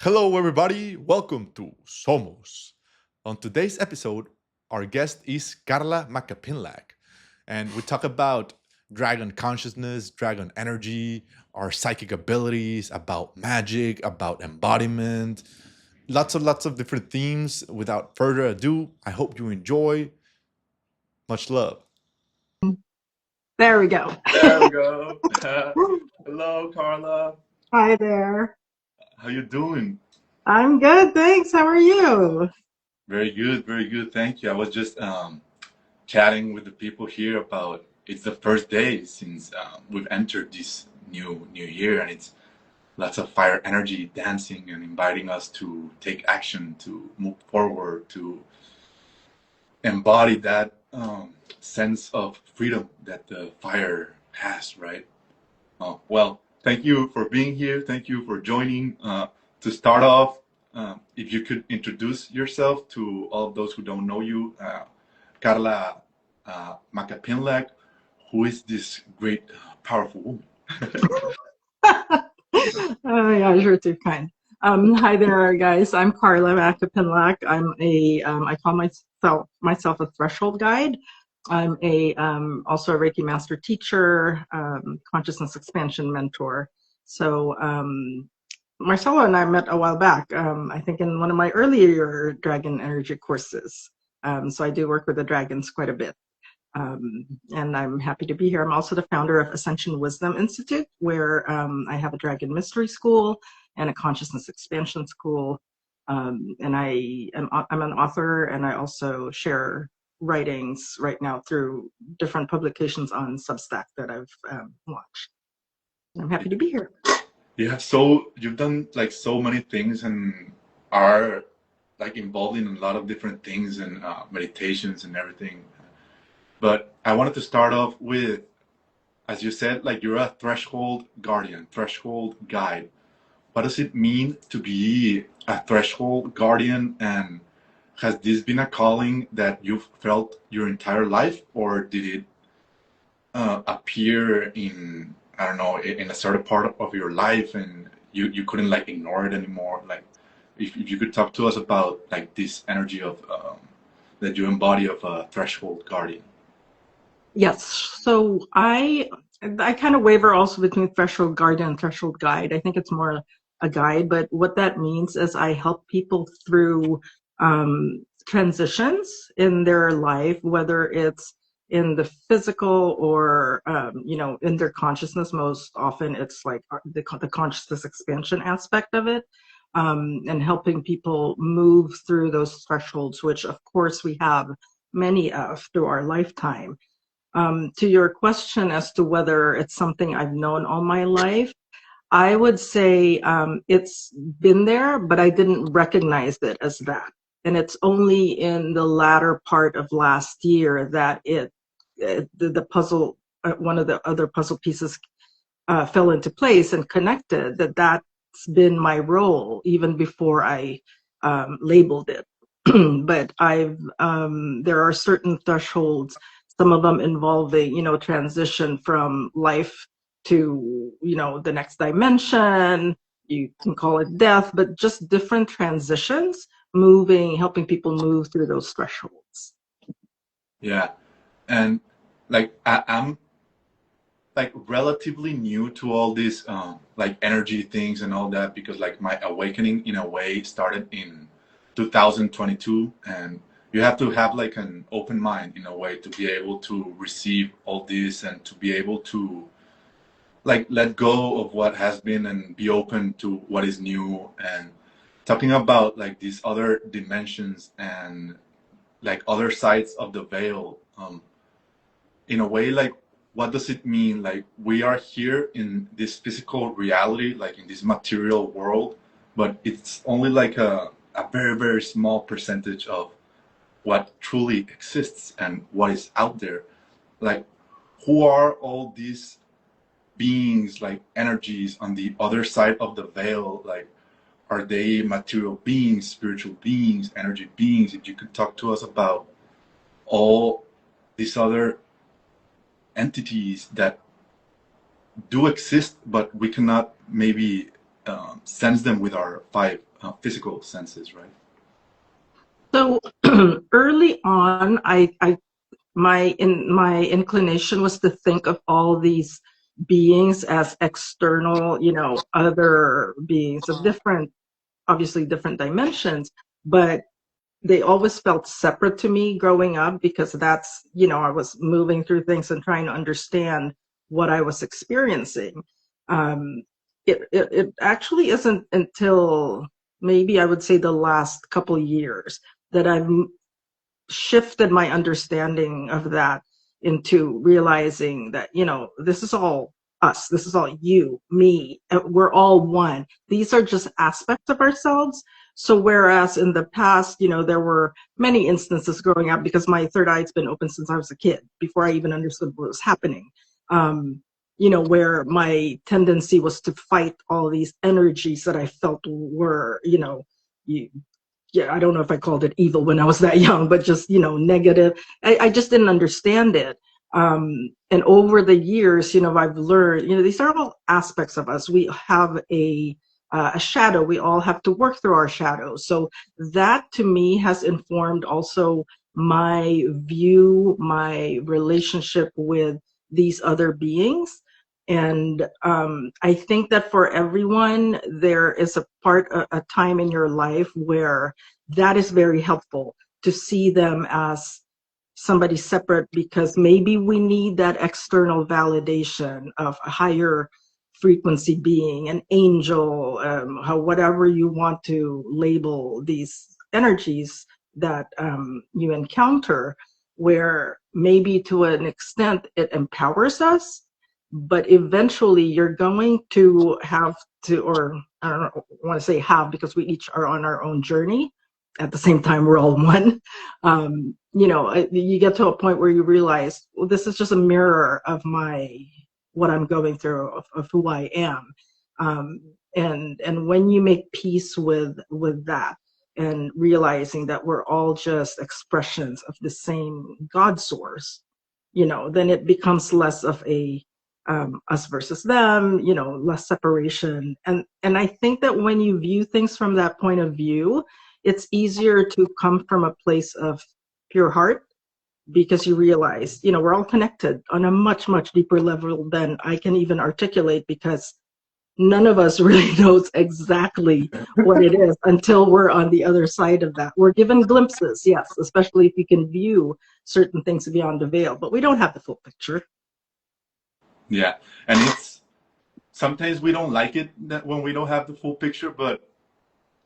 Hello, everybody. Welcome to Somos. On today's episode, our guest is Carla Macapinlac, and we talk about dragon consciousness, dragon energy, our psychic abilities, about magic, about embodiment, lots of different themes. Without further ado, I hope you enjoy. Much love. There we go. There we go. Hello, Carla. Hi there. How you doing? I'm good, thanks. How are you? Very good, very good. Thank you. I was just chatting with the people here about it's the first day since we've entered this new year, and it's lots of fire energy dancing and inviting us to take action, to move forward, to embody that sense of freedom that the fire has, right? Well, thank you for being here. Thank you for joining. To start off, if you could introduce yourself to all of those who don't know you, Carla Macapinlac, who is this great, powerful woman? Oh yeah, you're too kind. Hi there, guys. I'm Carla Macapinlac. I call myself a threshold guide. I'm a also a Reiki master teacher, consciousness expansion mentor. So Marcelo and I met a while back. I think in one of my earlier dragon energy courses. So I do work with the dragons quite a bit. And I'm happy to be here. I'm also the founder of Ascension Wisdom Institute, where I have a dragon mystery school and a consciousness expansion school. And I'm an author, and I also share writings right now through different publications on Substack that I've launched. I'm happy to be here. Yeah, so you've done like so many things and are like involved in a lot of different things and meditations and everything. But I wanted to start off with, as you said, like you're a threshold guardian, threshold guide. What does it mean to be a threshold guardian? And has this been a calling that you've felt your entire life, or did it appear in, I don't know, in a certain part of your life and you couldn't like ignore it anymore? Like, if you could talk to us about like this energy of that you embody of a threshold guardian. Yes. So I kind of waver also between threshold guardian and threshold guide. I think it's more a guide, but what that means is I help people through transitions in their life, whether it's in the physical or in their consciousness. Most often it's like the consciousness expansion aspect of it, and helping people move through those thresholds, which of course we have many of through our lifetime. To your question as to whether it's something I've known all my life, I would say it's been there, but I didn't recognize it as that. And it's only in the latter part of last year that the puzzle, one of the other puzzle pieces fell into place and connected, that's been my role even before I labeled it. But there are certain thresholds, some of them involving, transition from life to, the next dimension. You can call it death, but just different transitions, helping people move through those thresholds. Yeah, and like I'm like relatively new to all these like energy things and all that because like my awakening in a way started in 2022, and you have to have like an open mind in a way to be able to receive all this and to be able to like let go of what has been and be open to what is new. And talking about like these other dimensions and like other sides of the veil, in a way, like what does it mean? Like we are here in this physical reality, like in this material world, but it's only like a very, very small percentage of what truly exists and what is out there. Like who are all these beings, like energies on the other side of the veil? Like are they material beings, spiritual beings, energy beings? If you could talk to us about all these other entities that do exist, but we cannot maybe sense them with our five physical senses, right? So early on, my inclination was to think of all these beings as external, other beings of obviously different dimensions, but they always felt separate to me growing up because that's, I was moving through things and trying to understand what I was experiencing. Um, it actually isn't until maybe I would say the last couple of years that I've shifted my understanding of that into realizing that, this is all us, this is all you, me, we're all one. These are just aspects of ourselves. So whereas in the past, there were many instances growing up, because my third eye's been open since I was a kid, before I even understood what was happening. Where my tendency was to fight all these energies that I felt were, yeah, I don't know if I called it evil when I was that young, but just, negative. I just didn't understand it. And over the years, I've learned, these are all aspects of us. We have a shadow. We all have to work through our shadows. So that to me has informed also my view, my relationship with these other beings. And I think that for everyone, there is a time in your life where that is very helpful, to see them as somebody separate, because maybe we need that external validation of a higher frequency being, an angel, whatever you want to label these energies that you encounter, where maybe to an extent it empowers us, but eventually you're going to have to, or I don't know, I want to say have, because we each are on our own journey. At the same time, we're all one. You get to a point where you realize, well, this is just a mirror of what I'm going through, of who I am. And when you make peace with that, and realizing that we're all just expressions of the same God source, then it becomes less of a us versus them, less separation. And I think that when you view things from that point of view, it's easier to come from a place of pure heart, because you realize, we're all connected on a much, much deeper level than I can even articulate, because none of us really knows exactly what it is until we're on the other side of that. We're given glimpses, yes, especially if you can view certain things beyond the veil, but we don't have the full picture. Yeah, and it's sometimes we don't like it that when we don't have the full picture, but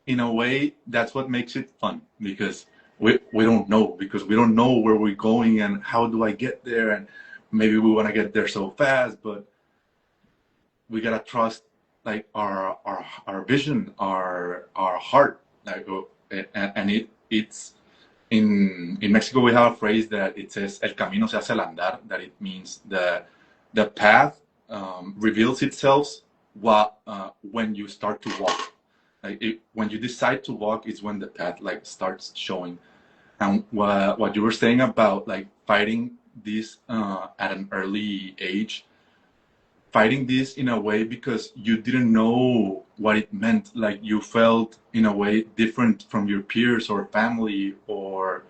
in a way that's what makes it fun, because we don't know, because we don't know where we're going and how do I get there, and maybe we want to get there so fast, but we gotta trust like our vision, our heart, like, and it's in Mexico we have a phrase that it says el camino se hace al andar, that it means the path reveals itself when you start to walk. Like when you decide to walk is when the path like starts showing. And what you were saying about like fighting this at an early age, fighting this in a way because you didn't know what it meant, like you felt in a way different from your peers or family, or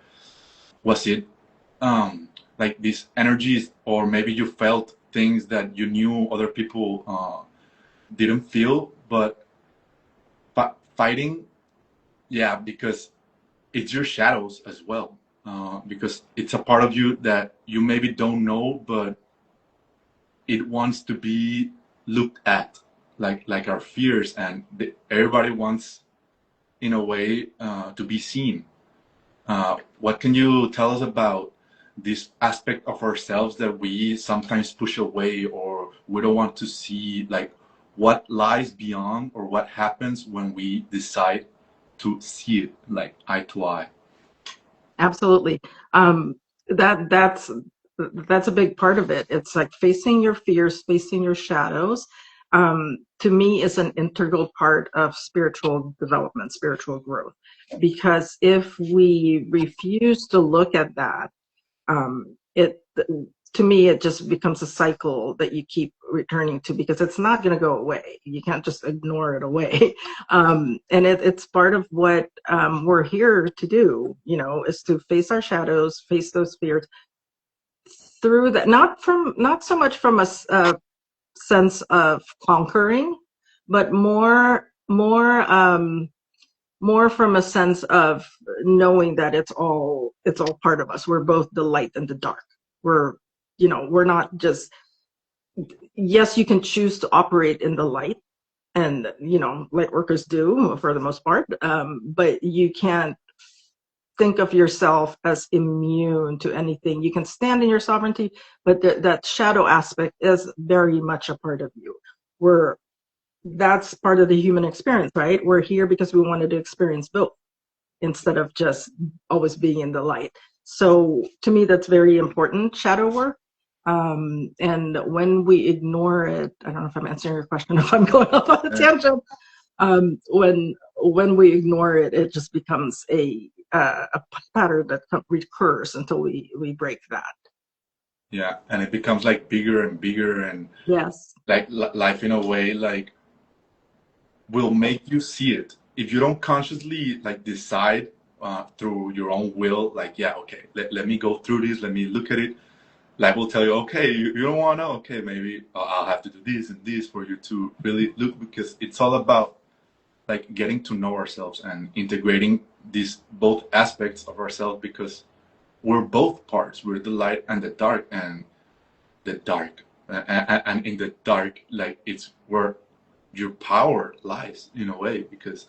was it like these energies, or maybe you felt things that you knew other people didn't feel, but fighting, yeah, because it's your shadows as well, because it's a part of you that you maybe don't know, but it wants to be looked at, like our fears, and everybody wants in a way to be seen. What can you tell us about this aspect of ourselves that we sometimes push away, or we don't want to see, like what lies beyond, or what happens when we decide to see it like eye to eye? Absolutely. That's a big part of it. It's like facing your fears, facing your shadows. To me, is an integral part of spiritual development, spiritual growth. Because if we refuse to look at that, it to me, it just becomes a cycle that you keep returning to, because it's not going to go away. You can't just ignore it away. And it's part of what we're here to do, is to face our shadows, face those fears through that, not so much from a sense of conquering, but more from a sense of knowing that it's all part of us. We're both the light and the dark. We're not just, yes, you can choose to operate in the light, and light workers do for the most part, but you can't think of yourself as immune to anything. You can stand in your sovereignty, but that shadow aspect is very much a part of you. That's part of the human experience, right? We're here because we wanted to experience both, instead of just always being in the light. So to me, that's very important, shadow work. And when we ignore it, I don't know if I'm answering your question, if I'm going off on a tangent. When we ignore it, it just becomes a pattern that recurs until we break that. Yeah, and it becomes like bigger and bigger, and yes, like life in a way like will make you see it. If you don't consciously like decide through your own will, like, yeah, okay, let me go through this, let me look at it. Life will tell you, okay, you don't want to know, okay, maybe I'll have to do this and this for you to really look, because it's all about like getting to know ourselves and integrating these both aspects of ourselves, because we're both parts. We're the light and the dark, and the dark, and in the dark, like, it's where your power lies in a way, because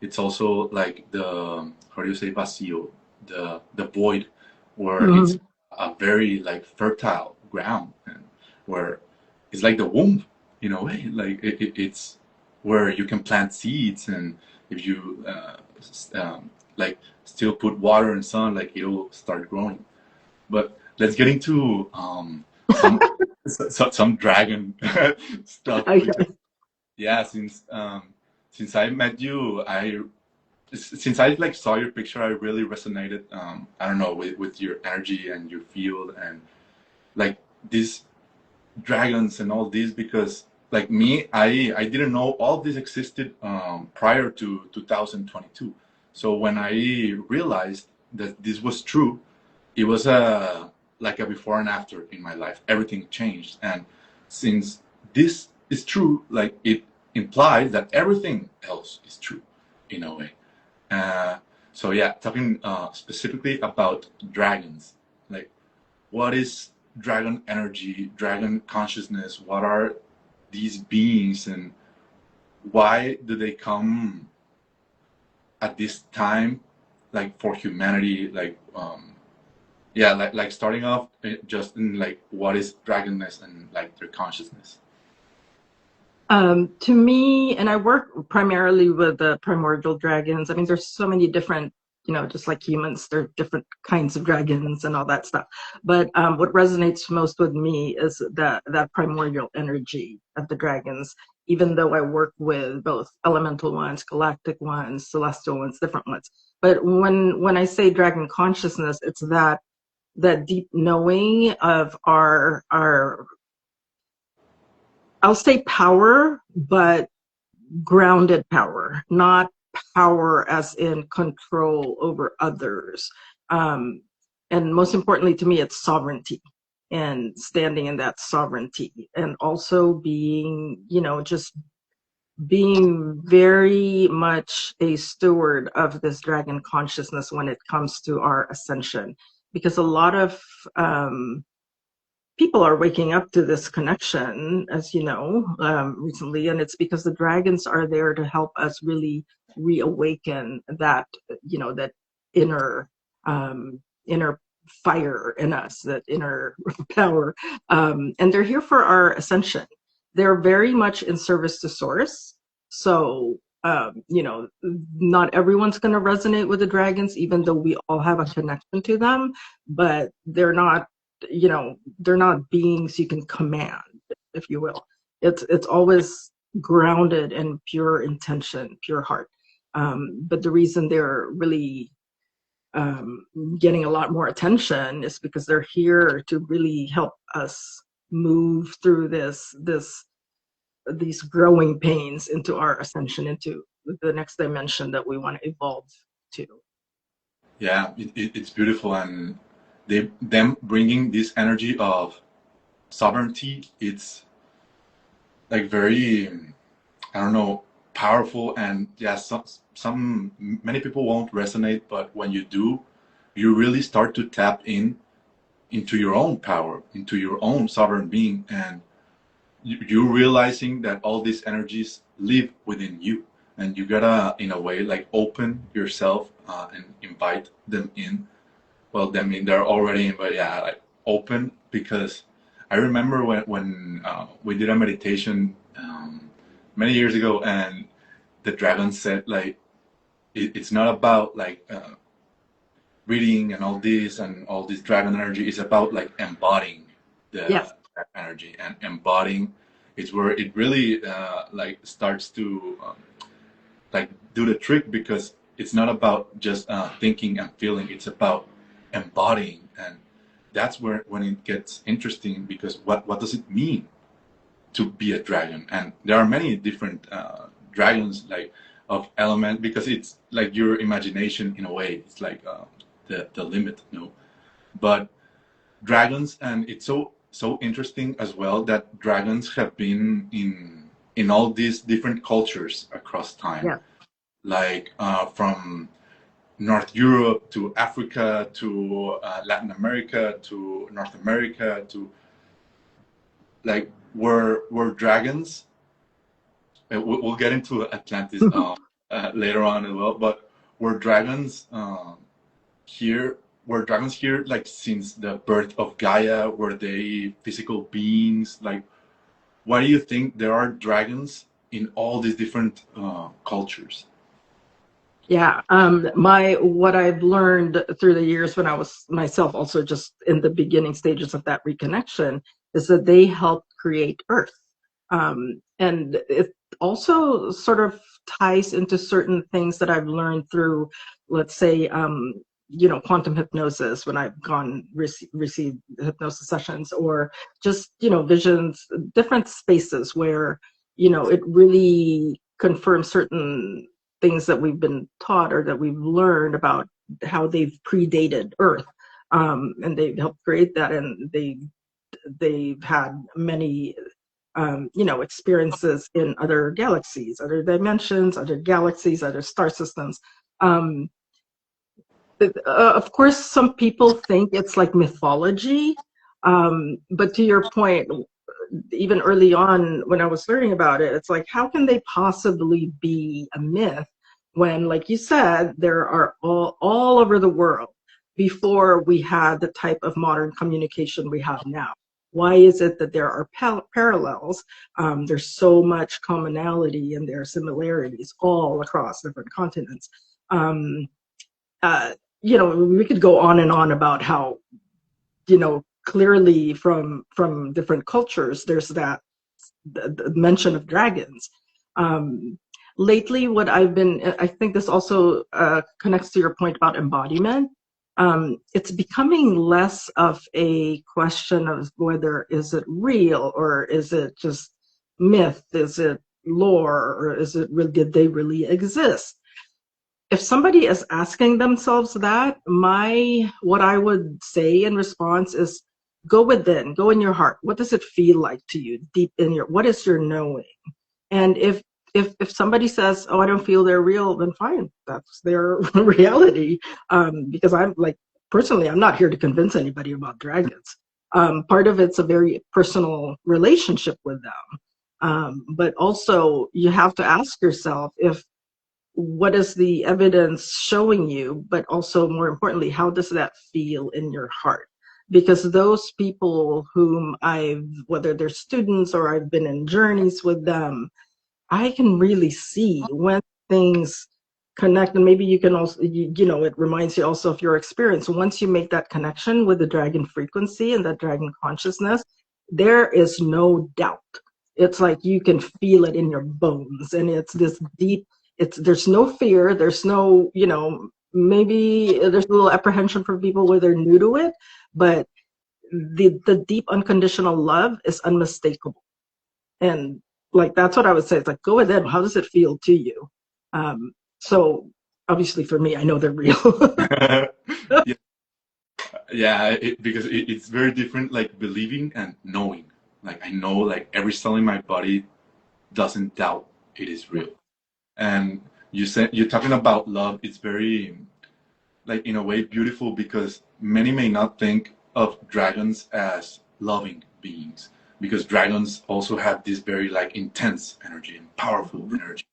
it's also like the, how do you say, vacío, the void, where it's a very like fertile ground, and where it's like the womb in a way, like it's where you can plant seeds, and if you like still put water and sun, like it'll start growing. But let's get into some some dragon stuff, because yeah, since I met you, since I like saw your picture, I really resonated. I don't know, with your energy and your field, and like these dragons and all this, because like me, I didn't know all this existed prior to 2022. So when I realized that this was true, it was a like a before and after in my life. Everything changed, and since this is true, like it implies that everything else is true in a way. So yeah, talking specifically about dragons, like what is dragon energy, dragon consciousness? What are these beings, and why do they come at this time, like for humanity? Like yeah, like starting off just in like what is dragonness and like their consciousness. To me, and I work primarily with the primordial dragons. I mean, there's so many different, just like humans, there are different kinds of dragons and all that stuff. But what resonates most with me is that primordial energy of the dragons, even though I work with both elemental ones, galactic ones, celestial ones, different ones. But when I say dragon consciousness, it's that deep knowing of our I'll say power, but grounded power, not power as in control over others. And most importantly to me, it's sovereignty, and standing in that sovereignty, and also being, just being very much a steward of this dragon consciousness when it comes to our ascension. Because a lot of people are waking up to this connection, as you know, recently, and it's because the dragons are there to help us really reawaken that, that inner inner fire in us, that inner power, and they're here for our ascension. They're very much in service to source. So not everyone's going to resonate with the dragons, even though we all have a connection to them, but they're not beings you can command, if you will. It's always grounded in pure intention, pure heart. But the reason they're really um, getting a lot more attention is because they're here to really help us move through these growing pains into our ascension into the next dimension that we want to evolve to. Yeah, it's beautiful, and them bringing this energy of sovereignty, it's like very, I don't know, powerful. And yeah, some many people won't resonate, but when you do, you really start to tap into your own power, into your own sovereign being, and you're realizing that all these energies live within you, and you gotta, in a way, like open yourself and invite them in. Well, I mean, they're already in, but yeah, like open, because I remember when we did a meditation many years ago, and the dragon said, like, it's not about like reading and all this dragon energy. Is about like embodying Yes. that energy, and embodying is where it really like starts to like do the trick, because it's not about just thinking and feeling. It's about embodying, and that's where when it gets interesting, because what does it mean to be a dragon? And there are many different dragons, like of element, because it's like your imagination in a way. It's like the limit, you know. But dragons, and it's so interesting as well that dragons have been in all these different cultures across time, Yeah. like from North Europe to Africa to Latin America to North America to like were dragons. We'll get into Atlantis later on as well, but were dragons here? Were dragons here like since the birth of Gaia? Were they physical beings? Like, why do you think there are dragons in all these different cultures? Yeah, what I've learned through the years when I was myself also just in the beginning stages of that reconnection is that they helped create Earth. And it also sort of ties into certain things that I've learned through, let's say, quantum hypnosis when I've gone received hypnosis sessions, or just, visions, different spaces where, it really confirms certain things that we've been taught or that we've learned about how they've predated Earth, and they've helped create that, and they've had many experiences in other galaxies, other dimensions, other galaxies, other star systems. Of course, some people think it's like mythology, but to your point, even early on when I was learning about it, it's like, how can they possibly be a myth when, like you said, there are all over the world before we had the type of modern communication we have now? Why is it that there are parallels? There's so much commonality and there are similarities all across different continents. We could go on and on about how, clearly from different cultures, there's that the mention of dragons. Lately, I think this also connects to your point about embodiment. It's becoming less of a question of whether is it real or is it just myth, is it lore, or is it did they really exist? If somebody is asking themselves that, what I would say in response is, go within, go in your heart. What does it feel like to you deep in what is your knowing? And if somebody says, oh, I don't feel they're real, then fine, that's their reality. Because I'm like, personally, I'm not here to convince anybody about dragons. Part of it's a very personal relationship with them. But also you have to ask yourself, what is the evidence showing you, but also more importantly, how does that feel in your heart? Because those people whom whether they're students or I've been in journeys with them, I can really see when things connect. And maybe you can also, it reminds you also of your experience. Once you make that connection with the dragon frequency and that dragon consciousness, there is no doubt. It's like you can feel it in your bones, and it's this deep, there's no fear, there's no, maybe there's a little apprehension for people where they're new to it, but the deep unconditional love is unmistakable. And like, that's what I would say. It's like, go with them. How does it feel to you? So obviously for me, I know they're real. Yeah, yeah, because it's very different, like believing and knowing. Like I know, like every cell in my body doesn't doubt it is real. And you said you're talking about love. It's very, like in a way, beautiful because many may not think of dragons as loving beings because dragons also have this very like intense energy and powerful energy.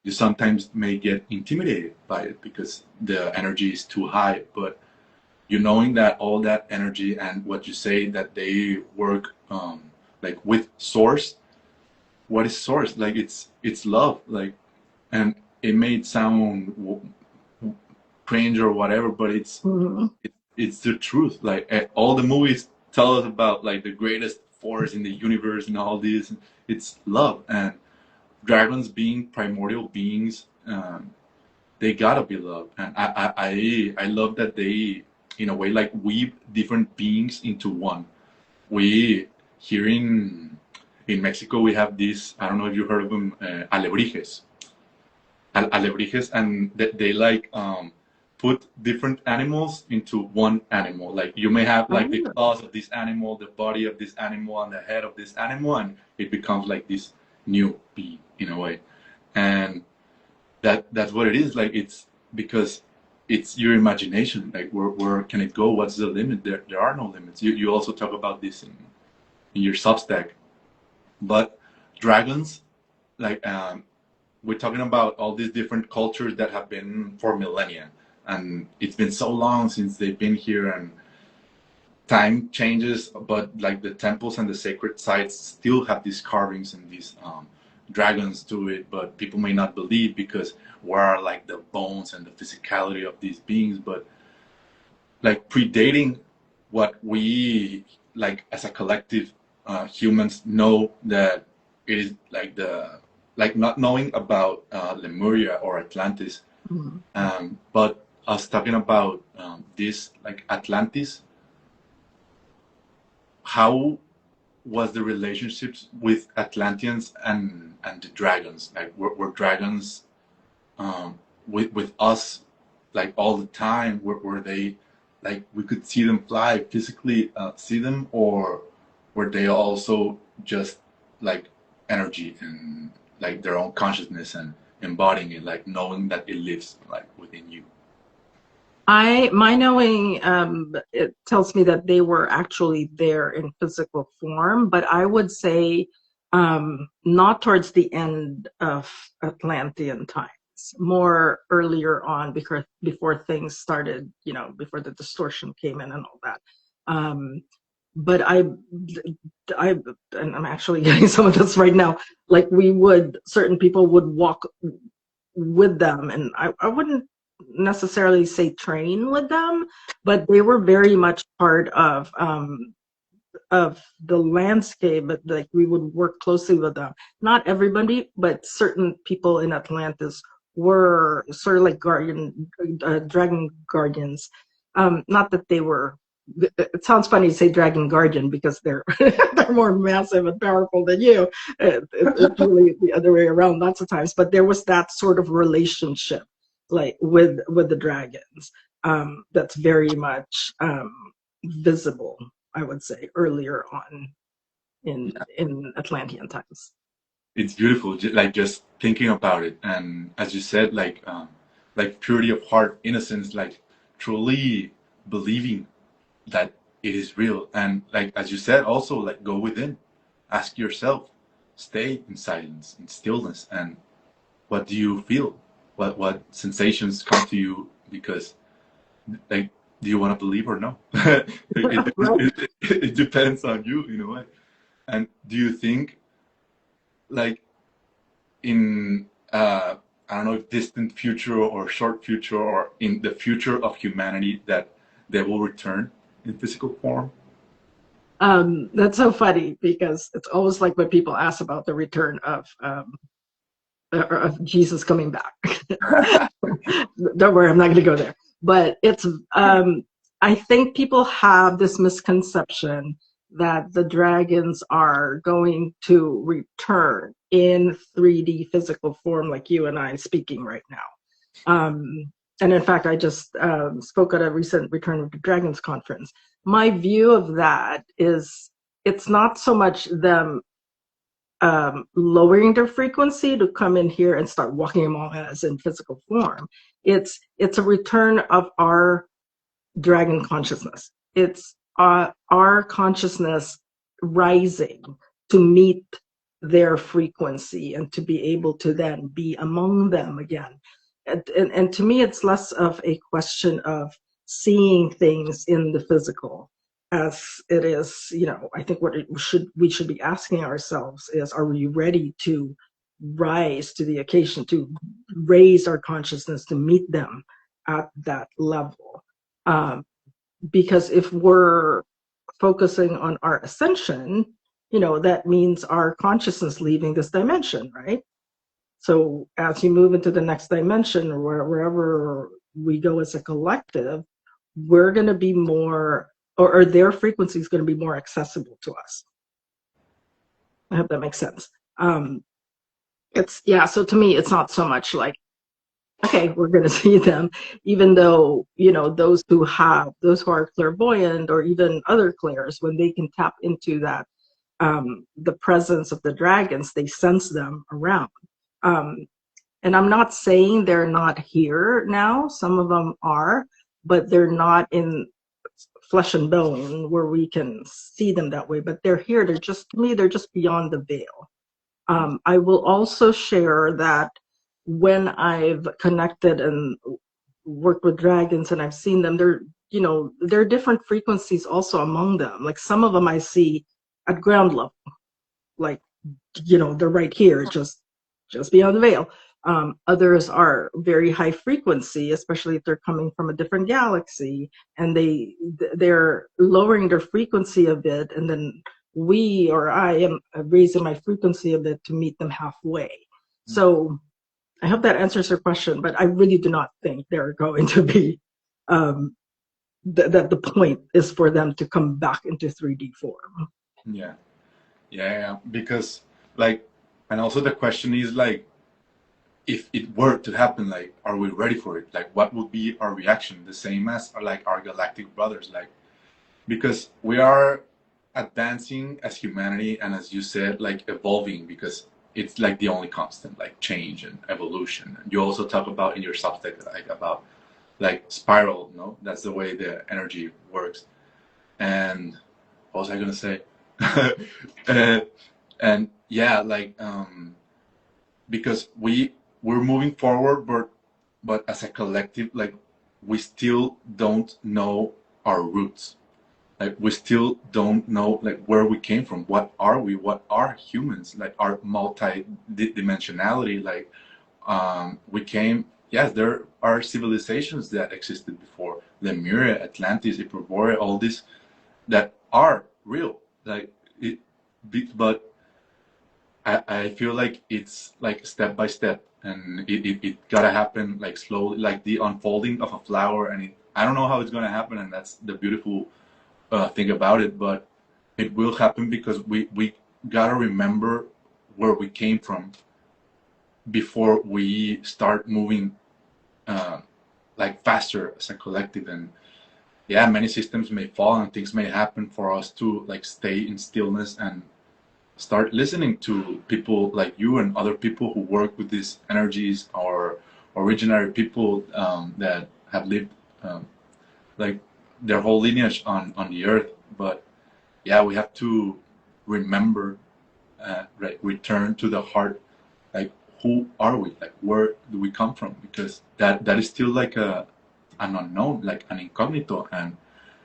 You sometimes may get intimidated by it because the energy is too high, but you knowing that all that energy and what you say that they work like with source. What is source? Like it's love. Like, and it may sound cringe or whatever, but Mhm. it's the truth. Like all the movies tell us about like the greatest force in the universe and all this. It's love, and dragons being primordial beings, they gotta be loved. And I love that they, in a way, like weave different beings into one. We here in Mexico we have this. I don't know if you heard of them, alebrijes. Alebrijes, and they like put different animals into one animal. Like you may have like the Oh. claws of this animal, the body of this animal, and the head of this animal, and it becomes like this new being in a way. And that's what it is. Like it's because it's your imagination. Like where can it go? What's the limit? There are no limits. You also talk about this in your Substack. But dragons, like we're talking about all these different cultures that have been for millennia, and it's been so long since they've been here, and time changes, but like the temples and the sacred sites still have these carvings and these dragons to it, but people may not believe because where are like the bones and the physicality of these beings, but like predating what we like as a collective humans know that it is like the like not knowing about Lemuria or Atlantis, Mhm. but us talking about this like Atlantis. How was the relationships with Atlanteans and the dragons? Like were dragons with us like all the time? Were they like we could see them fly physically, see them, or were they also just like energy and like their own consciousness and embodying it, like knowing that it lives like within you? My knowing, it tells me that they were actually there in physical form, but I would say not towards the end of Atlantean times, more earlier on, because before things started, before the distortion came in and all that. But and I'm actually getting some of this right now. Like certain people would walk with them, and I wouldn't necessarily say train with them, but they were very much part of the landscape. But like we would work closely with them. Not everybody, but certain people in Atlantis were sort of like dragon guardians. Not that they were. It sounds funny to say dragon guardian because they're they're more massive and powerful than you. It's really the other way around lots of times. But there was that sort of relationship, like with the dragons, that's very much visible, I would say, earlier on in Atlantean times. It's beautiful, like just thinking about it, and as you said, like purity of heart, innocence, like truly believing that it is real, and like as you said, also like go within, ask yourself, stay in silence, in stillness, and what do you feel? What sensations come to you? Because like, do you want to believe or no? Right. It depends on you in a way. And do you think like in I don't know if distant future or short future or in the future of humanity that they will return in physical form? That's so funny because it's always like when people ask about the return of Jesus coming back. Don't worry, I'm not going to go there. But it's, I think people have this misconception that the dragons are going to return in 3D physical form, like you and I speaking right now. And in fact, I just spoke at a recent Return of the Dragons conference. My view of that is it's not so much them lowering their frequency to come in here and start walking among us in physical form. It's a return of our dragon consciousness. It's our consciousness rising to meet their frequency and to be able to then be among them again. And to me, it's less of a question of seeing things in the physical as it is, you know, I think what we should be asking ourselves is, are we ready to rise to the occasion, to raise our consciousness to meet them at that level? Because if we're focusing on our ascension, you know, that means our consciousness leaving this dimension, right? So as you move into the next dimension, or wherever we go as a collective, we're going to be more, or their frequency is going to be more accessible to us. I hope that makes sense. So to me, it's not so much like, okay, we're going to see them, even though, you know, those who are clairvoyant or even other clairs, when they can tap into that, the presence of the dragons, they sense them around. And I'm not saying they're not here now. Some of them are, but they're not in flesh and bone where we can see them that way. But they're here. They're just, to me, they're just beyond the veil. I will also share that when I've connected and worked with dragons and I've seen them, there are different frequencies also among them. Like some of them I see at ground level, like, you know, they're right here, just beyond the veil. Others are very high frequency, especially if they're coming from a different galaxy, and they're lowering their frequency a bit, and then I am raising my frequency a bit to meet them halfway. So I hope that answers your question, but I really do not think they're going to be, that the point is for them to come back into 3D form. Yeah, because like, and also the question is like, if it were to happen, like, are we ready for it? Like, what would be our reaction? The same as like our galactic brothers, like, because we are advancing as humanity, and as you said, like evolving, because it's like the only constant, like change and evolution. You also talk about in your subtext, like about like spiral, no? That's the way the energy works. And what was I gonna say? And yeah, like because we're moving forward, but as a collective, like we still don't know our roots. Like we still don't know like where we came from. What are we? What are humans? Like our multi-dimensionality. Like we came. Yes, there are civilizations that existed before. Lemuria, Atlantis, Hyperborea, all this that are real. Like it, but I feel like it's like step by step, and it gotta happen like slowly, like the unfolding of a flower. And I don't know how it's gonna happen, and that's the beautiful thing about it. But it will happen because we gotta remember where we came from before we start moving like faster as a collective. And yeah, many systems may fall and things may happen for us to like stay in stillness and start listening to people like you and other people who work with these energies, or originary people that have lived like their whole lineage on the earth. But yeah, we have to remember, right, return to the heart, like who are we, like where do we come from, because that is still like an unknown, like an incognito. And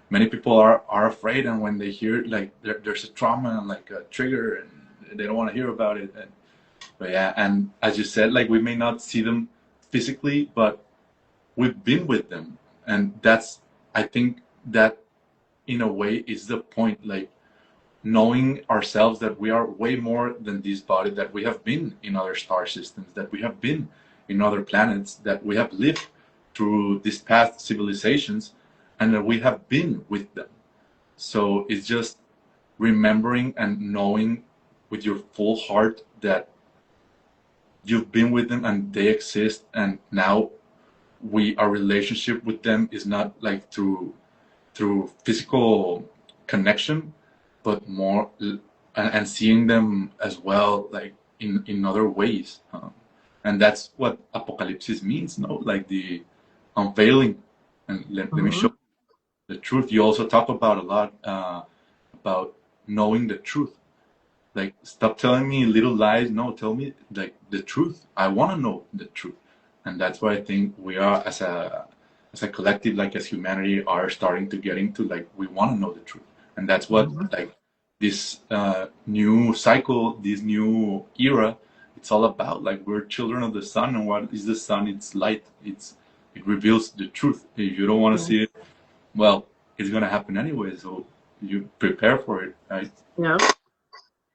many people are afraid, and when they hear like there's a trauma and like a trigger, and they don't want to hear about it. But yeah, and as you said, like we may not see them physically, but we've been with them, and that's, I think that in a way is the point, like knowing ourselves that we are way more than this body, that we have been in other star systems, that we have been in other planets, that we have lived through these past civilizations, and that we have been with them. So it's just remembering and knowing with your full heart that you've been with them and they exist, and now our relationship with them is not like through physical connection, but more and seeing them as well, like in other ways. And that's what apocalypse means, no? Like the unveiling. And let me show Mhm. the truth. You also talk about a lot about knowing the truth. Like, stop telling me little lies. No, tell me like the truth. I want to know the truth. And that's why I think we are, as a collective, like as humanity, are starting to get into, like, we want to know the truth. And that's what, Mhm. like, this new cycle, this new era, it's all about. Like, we're children of the sun, and what is the sun? It's light. It reveals the truth. If you don't want to Yeah. see it, well, it's gonna happen anyway. So you prepare for it, right? Yeah.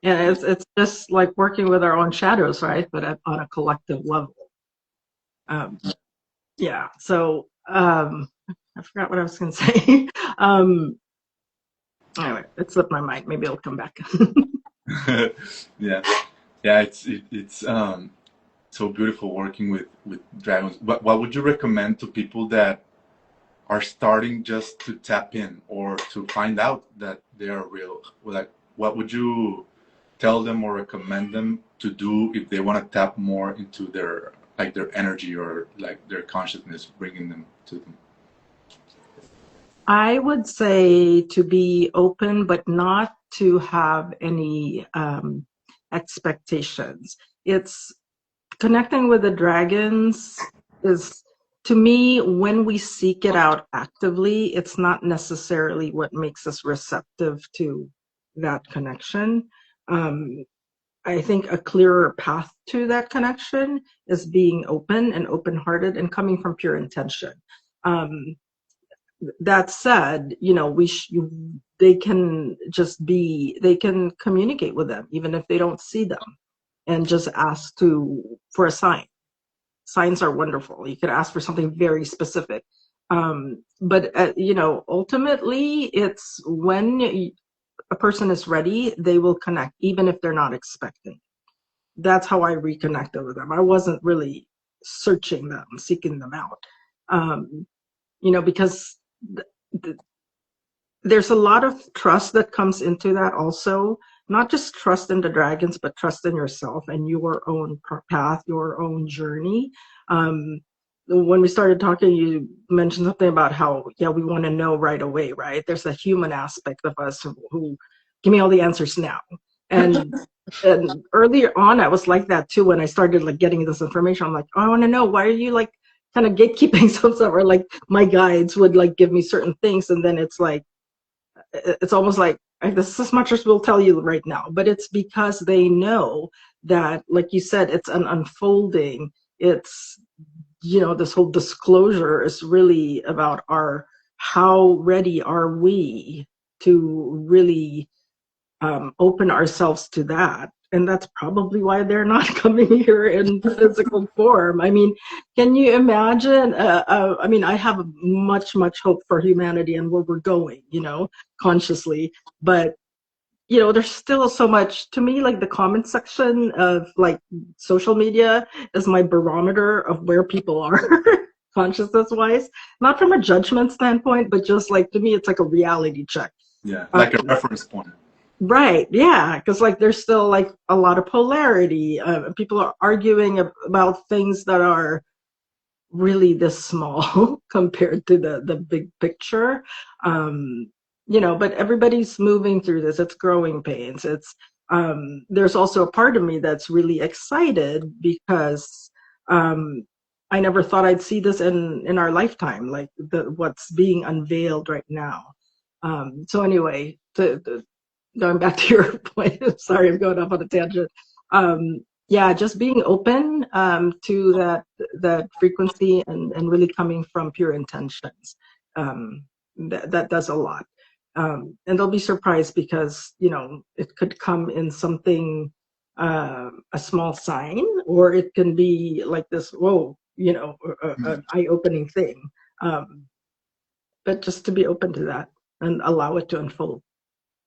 And it's just like working with our own shadows, right? But on a collective level. Um, yeah. So I forgot what I was going to say. Anyway, it slipped my mind. Maybe it'll come back. Yeah, yeah. It's so beautiful working with dragons. What would you recommend to people that are starting just to tap in or to find out that they are real? Like, what would you tell them or recommend them to do if they want to tap more into their, like, their energy or like their consciousness, bringing them to them? I would say to be open, but not to have any expectations. It's connecting with the dragons is, to me, when we seek it out actively, it's not necessarily what makes us receptive to that connection. Um, I think a clearer path to that connection is being open and open-hearted and coming from pure intention. Um, that said, they can they can communicate with them even if they don't see them, and just ask for a sign. Signs are wonderful. You could ask for something very specific. But ultimately, it's when a person is ready, they will connect, even if they're not expecting. That's how I reconnected with them. I wasn't really searching them, seeking them out. Because th- there's a lot of trust that comes into that also. Not just trust in the dragons, but trust in yourself and your own path, your own journey. um, when we started talking, you mentioned something about how, yeah, we want to know right away, right? There's a human aspect of us who give me all the answers now. And earlier on, I was like that too. When I started like getting this information, I'm like, oh, I want to know, why are you like kind of gatekeeping some stuff? Or like my guides would like give me certain things, and then it's almost like this is as much as we'll tell you right now. But it's because they know that, like you said, it's an unfolding. It's, this whole disclosure is really about how ready are we to really open ourselves to that. And that's probably why they're not coming here in physical form. I mean, can you imagine? I have much, much hope for humanity and where we're going, consciously. But, there's still so much, to me, like the comment section of like social media is my barometer of where people are consciousness wise, not from a judgment standpoint, but just like, to me, it's like a reality check. Yeah, like a Um, reference point. Right, yeah, because like there's still like a lot of polarity. People are arguing about things that are really this small compared to the big picture. But everybody's moving through this. It's growing pains. There's also a part of me that's really excited because I never thought I'd see this in our lifetime, like what's being unveiled right now. So anyway, going back to your point, sorry, I'm going off on a tangent. Yeah, just being open to that frequency and really coming from pure intentions. That does a lot. And they'll be surprised because, it could come in something. a small sign, or it can be like this, whoa, an eye-opening thing. But just to be open to that and allow it to unfold.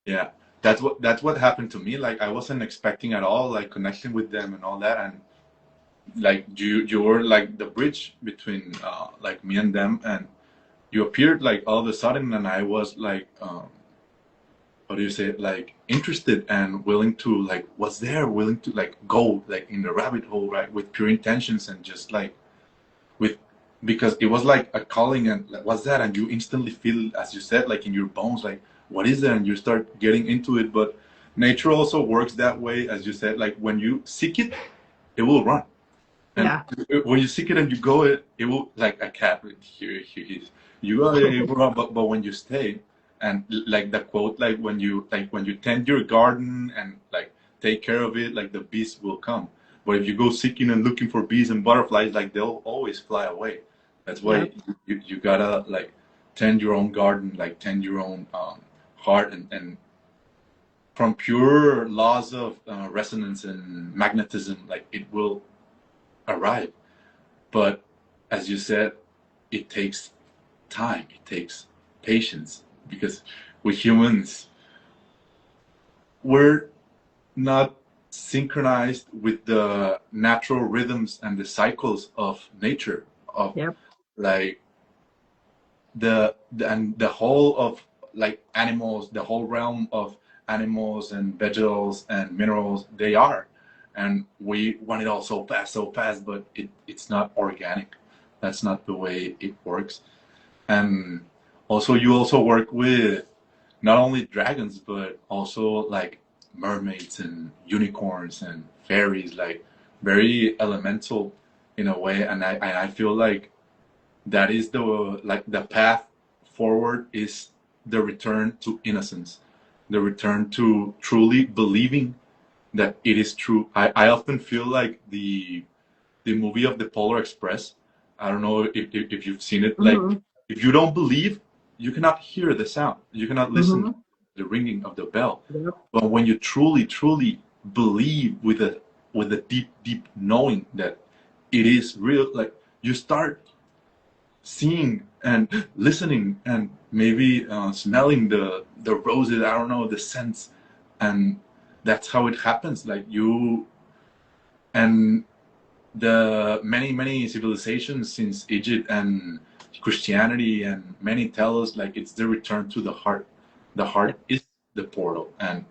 Yeah, that's what happened to me. Like I wasn't expecting at all, like connecting with them and all that, and like you were like the bridge between like me and them, and you appeared like all of a sudden, and I was like, how do you say it? Like interested and willing to like was there, willing to like go like in the rabbit hole, right, with pure intentions and just like with because it was like a calling and like, what's that, and you instantly feel, as you said, like in your bones, like what is that, and you start getting into it. But nature also works that way, as you said, like when you seek it, it will run. And Yeah. when you seek it and you go, it will like a cat. Here he is. You go, it will run. But when you stay, and like the quote, like when you tend your garden and like take care of it, like the bees will come. But if you go seeking and looking for bees and butterflies, like they'll always fly away. That's Yeah. why you gotta like tend your own garden, like tend your own heart, and from pure laws of resonance and magnetism, like it will arrive. But as you said, it takes time, it takes patience, because we humans, we're not synchronized with the natural rhythms and the cycles of nature, of Yep. like and the whole of like animals, the whole realm of animals and vegetables and minerals, they are, and we want it all so fast, but it's not organic. That's not the way it works. And also you also work with not only dragons but also like mermaids and unicorns and fairies, like very elemental in a way. And I feel like that is the path forward, is the return to innocence, the return to truly believing that it is true. I often feel like the movie of the Polar Express. I don't know if you've seen it. Like, Mm-hmm. if you don't believe, you cannot hear the sound. You cannot listen to Mm-hmm. the ringing of the bell. Yep. But when you truly believe with a deep knowing that it is real, like you start seeing and listening and maybe smelling the roses. I don't know, the scents, and that's how it happens. Like you and the many civilizations since Egypt and Christianity, and many tell us like it's the return to the heart. The heart Yep. is the portal, and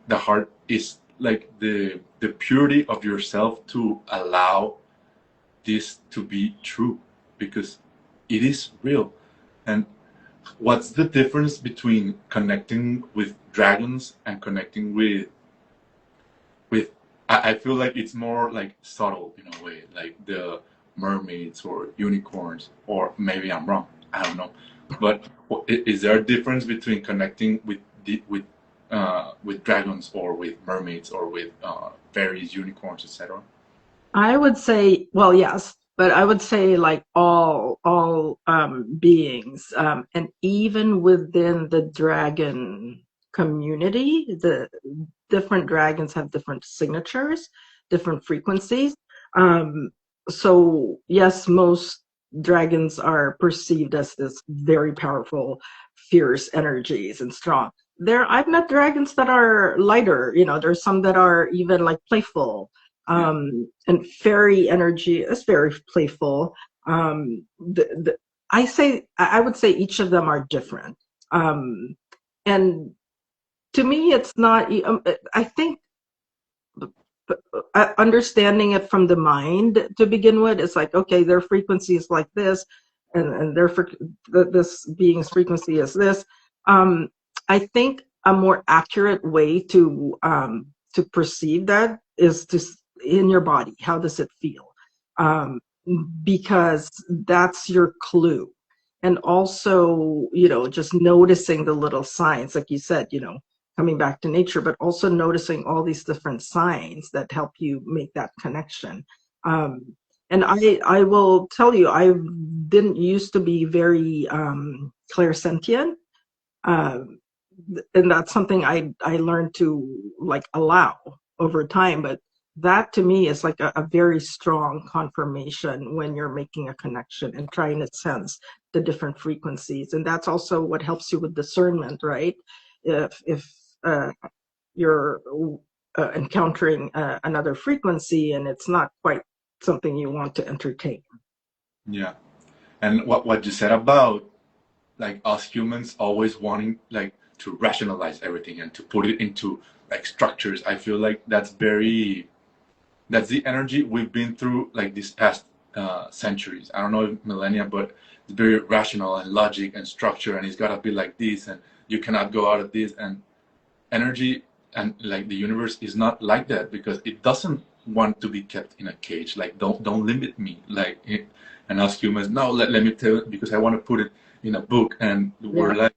the heart is like the purity of yourself to allow this to be true, because it is real. And what's the difference between connecting with dragons and connecting with I feel like it's more like subtle in a way, like the mermaids or unicorns, or maybe I'm wrong. I don't know. But is there a difference between connecting with dragons or with mermaids or with fairies, unicorns, etc.? I would say, well, yes, but I would say like all beings, and even within the dragon community, the different dragons have different signatures, different frequencies. Um, so yes, most dragons are perceived as this very powerful, fierce energies and strong. I've met dragons that are lighter. There's some that are even like playful, Yeah. and fairy energy is very playful. I would say each of them are different. And to me, it's not, I think, understanding it from the mind to begin with, it's like, okay, their frequency is like this, and this being's frequency is this. Um, I think a more accurate way to perceive that is to in your body. How does it feel? Um, because that's your clue. And also, just noticing the little signs, like you said, coming back to nature, but also noticing all these different signs that help you make that connection. And I will tell you, I didn't used to be very clairsentient, uh, and that's something I learned to like allow. over time. But that to me is like a very strong confirmation when you're making a connection and trying to sense the different frequencies. And that's also what helps you with discernment, right? If you're encountering another frequency and it's not quite something you want to entertain. Yeah. And what you said about like us humans always wanting like to rationalize everything and to put it into like structures, I feel like that's the energy we've been through like these past centuries. I don't know if millennia, but it's very rational and logic and structure, and it's gotta be like this, and you cannot go out of this. And energy and like the universe is not like that, because it doesn't want to be kept in a cage. Like don't limit me. Like and us humans, no, let me tell it, because I want to put it in a book, and we're Yeah. like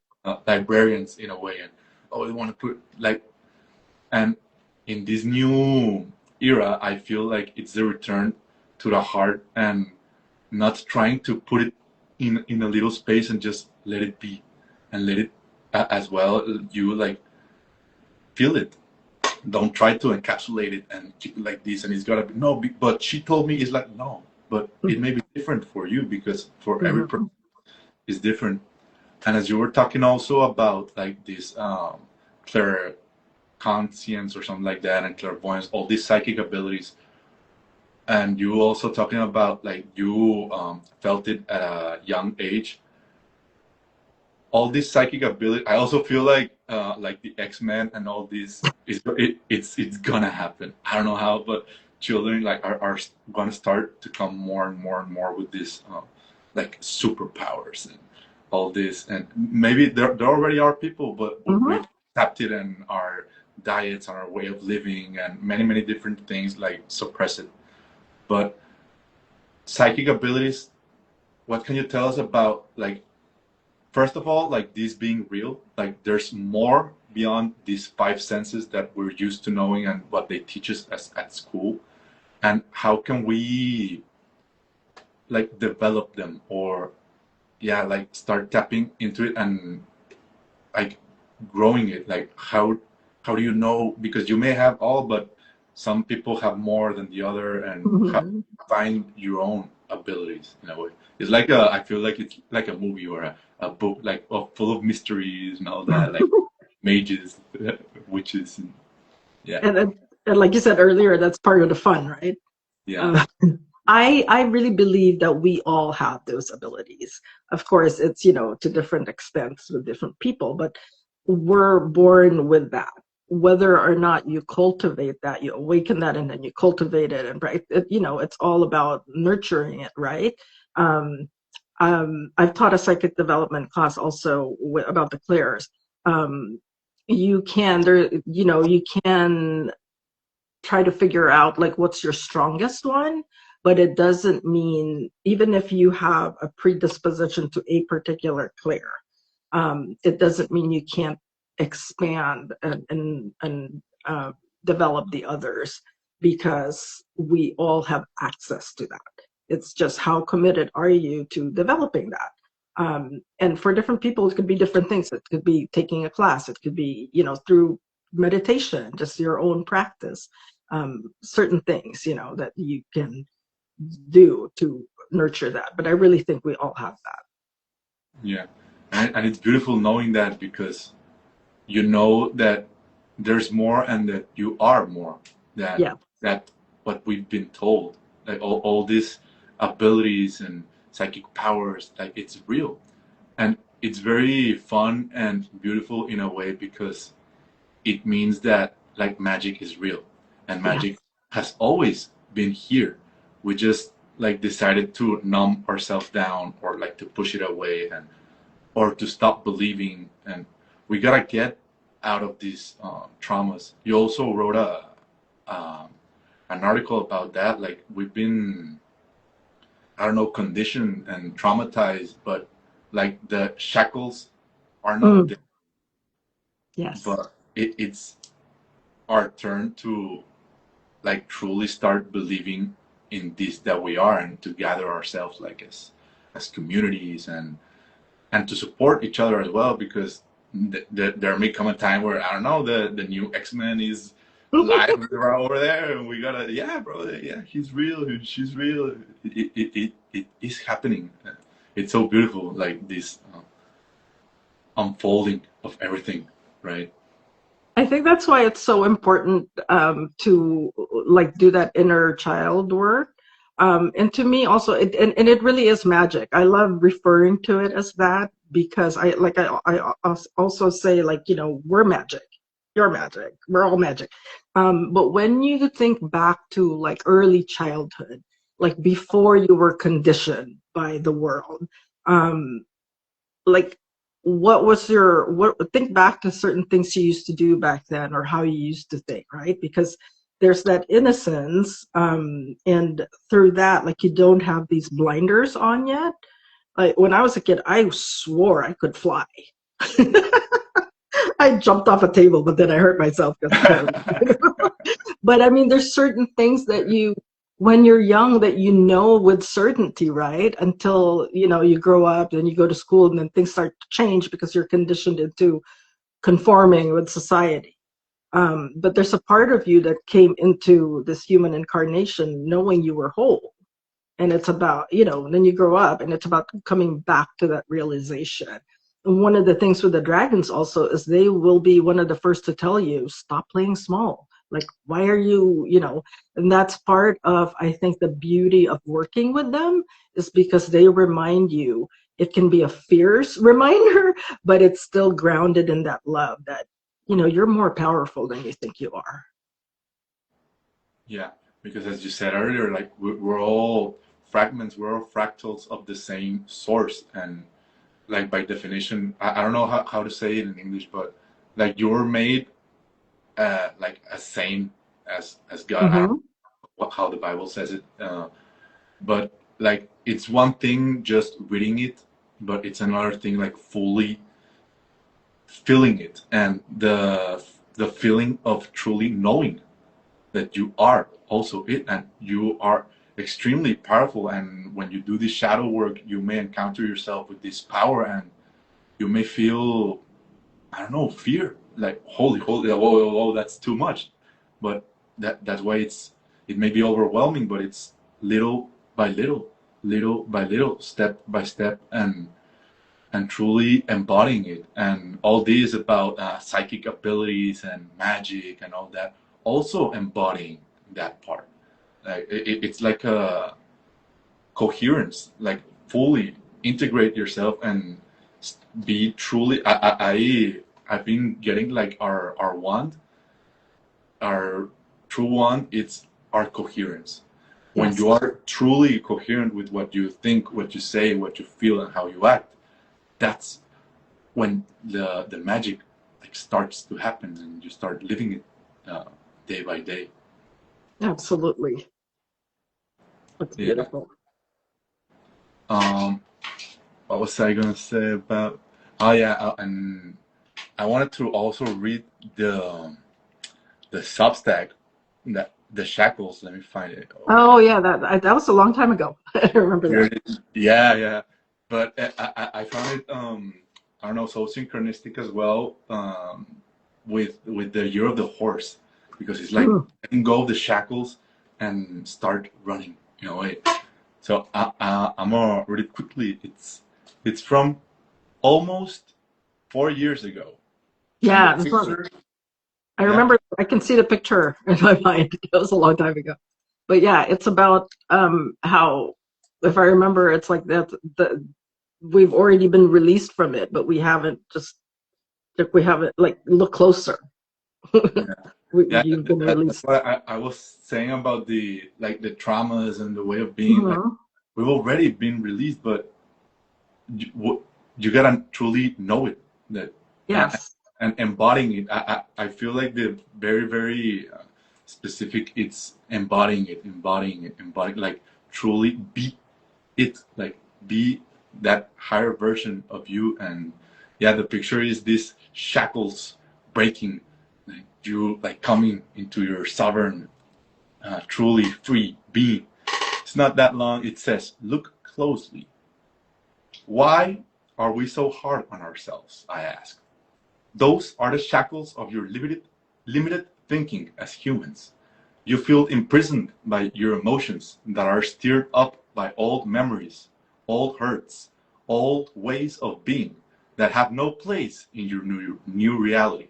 librarians in a way, and oh, we want to put like, and in this new era, I feel like it's the return to the heart, and not trying to put it in a little space and just let it be, and let it as well. You like feel it. Don't try to encapsulate it and keep it like this, and it's gotta be no. But she told me it's like no, but it may be different for you, because for every person is different. And as you were talking also about like this clairconscience or something like that, and clairvoyance, all these psychic abilities, and you also talking about like you felt it at a young age. All this psychic ability, I also feel like the X-Men and all this it's gonna happen. I don't know how, but children like are gonna start to come more and more and more with this like superpowers and all this. And maybe there already are people, but we've adapted, and our diets and our way of living and many different things like suppress it. But psychic abilities, what can you tell us about, like, first of all, like this being real? Like there's more beyond these five senses that we're used to knowing and what they teach us at school. And how can we like develop them, or yeah, like start tapping into it and like growing it? Like how do you know? Because you may have all, but some people have more than the other, and how to find your own abilities in a way. It's like I feel like it's like a movie or a book, like full of mysteries and all that, like mages, witches, and yeah, And like you said earlier, that's part of the fun, right? yeah, I really believe that we all have those abilities. Of course, it's, to different extents with different people, but we're born with that. Whether or not you cultivate that, you awaken that, and then you cultivate it, and right, it's all about nurturing it, right? Um, I've taught a psychic development class also about the clairs. You can there, you can try to figure out like what's your strongest one, but it doesn't mean, even if you have a predisposition to a particular clair, it doesn't mean you can't expand and develop the others, because we all have access to that. It's just how committed are you to developing that. And for different people, it could be different things. It could be taking a class. It could be, through meditation, just your own practice. Certain things, that you can do to nurture that. But I really think we all have that. yeah. And it's beautiful knowing that, because you know that there's more, and that you are more than Yeah. that what we've been told. Like all these abilities and psychic powers, like it's real. And it's very fun and beautiful in a way, because it means that like magic is real, and Yeah. magic has always been here. We just like decided to numb ourselves down, or like to push it away, and or to stop believing. And we gotta get out of these traumas. You also wrote an article about that. Like we've been, I don't know, conditioned and traumatized, but like the shackles are not there. Yes. But it's our turn to like truly start believing in this that we are, and to gather ourselves like as communities, and to support each other as well, because there may come a time where, I don't know, the new X-Men is live right over there, and we gotta, yeah, bro, yeah, he's real, she's real. It is happening. It's so beautiful, like this unfolding of everything, right? I think that's why it's so important to like do that inner child work. And to me also, and it really is magic. I love referring to it as that because I also say like, you know, we're magic. You're magic. We're all magic. But when you think back to like early childhood, like before you were conditioned by the world, um, like what think back to certain things you used to do back then or how you used to think, right? Because there's that innocence, and through that, like you don't have these blinders on yet. Like when I was a kid, I swore I could fly. I jumped off a table, but then I hurt myself. But I mean, there's certain things that you, when you're young, that you know with certainty, right? Until, you know, you grow up and you go to school and then things start to change because you're conditioned into conforming with society. But there's a part of you that came into this human incarnation knowing you were whole. And it's about, you know, then you grow up and it's about coming back to that realization. And one of the things with the dragons also is they will be one of the first to tell you, stop playing small. Like, why are you, you know, and that's part of, I think, the beauty of working with them is because they remind you, it can be a fierce reminder, but it's still grounded in that love that, you know, you're more powerful than you think you are. Yeah, because as you said earlier, like we're all fragments, we're all fractals of the same source, and like by definition, I don't know how to say it in English, but like you're made like a same as God. I don't Mm-hmm. know how the Bible says it, but like it's one thing just reading it, but it's another thing like fully feeling it, and the feeling of truly knowing that you are also it, and you are extremely powerful. And when you do this shadow work, you may encounter yourself with this power, and you may feel, I don't know, fear, like holy, whoa, whoa, whoa, that's too much. But that's why it may be overwhelming, but it's little by little by little, step by step, and truly embodying it. And all this about psychic abilities and magic and all that, also embodying that part. Like it's like a coherence, like fully integrate yourself and be truly. I've been getting like our wand, our true wand. It's our coherence. When Yes. you are truly coherent with what you think, what you say, what you feel, and how you act, that's when the magic like starts to happen, and you start living it day by day. Absolutely. That's Yeah. beautiful. Um, what was I gonna say about? Oh yeah, and I wanted to also read the Substack, that the shackles. Let me find it. Oh, Oh yeah, that was a long time ago. I remember here that. it is. Yeah, yeah. But I found it I don't know, so synchronistic as well, with the year of the horse, because it's like Mm. letting go of the shackles and start running in a way. So I'm gonna read it quickly. It's from almost 4 years ago, and the Yeah, that's what, picture, I yeah, remember. I can see the picture in my mind. It was a long time ago. But yeah, it's about how, if I remember, it's like that the we've already been released from it, but we haven't just like we haven't like look closer. yeah, yeah. You've been That's released. what I was saying about the like the traumas and the way of being. Like Mhm. we've already been released, but you gotta truly know it, that and, Yes. and embodying it. I feel like the very specific. It's embodying it, like truly be it, like be that higher version of you. And yeah, the picture is this shackles breaking, like you like coming into your sovereign, truly free being. It's not that long. It says, look closely. Why are we so hard on ourselves? I ask. Those are the shackles of your limited thinking as humans. You feel imprisoned by your emotions that are stirred up by old memories, old hurts, old ways of being that have no place in your new reality.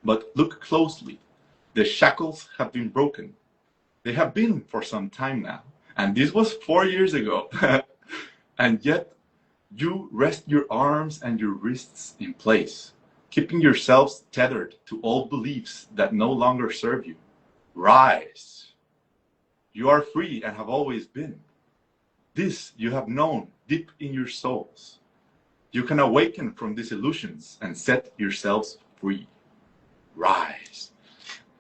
But look closely. The shackles have been broken. They have been for some time now. And this was 4 years ago. And yet, you rest your arms and your wrists in place, keeping yourselves tethered to old beliefs that no longer serve you. Rise. You are free and have always been. This you have known deep in your souls. You can awaken from these illusions and set yourselves free. Rise.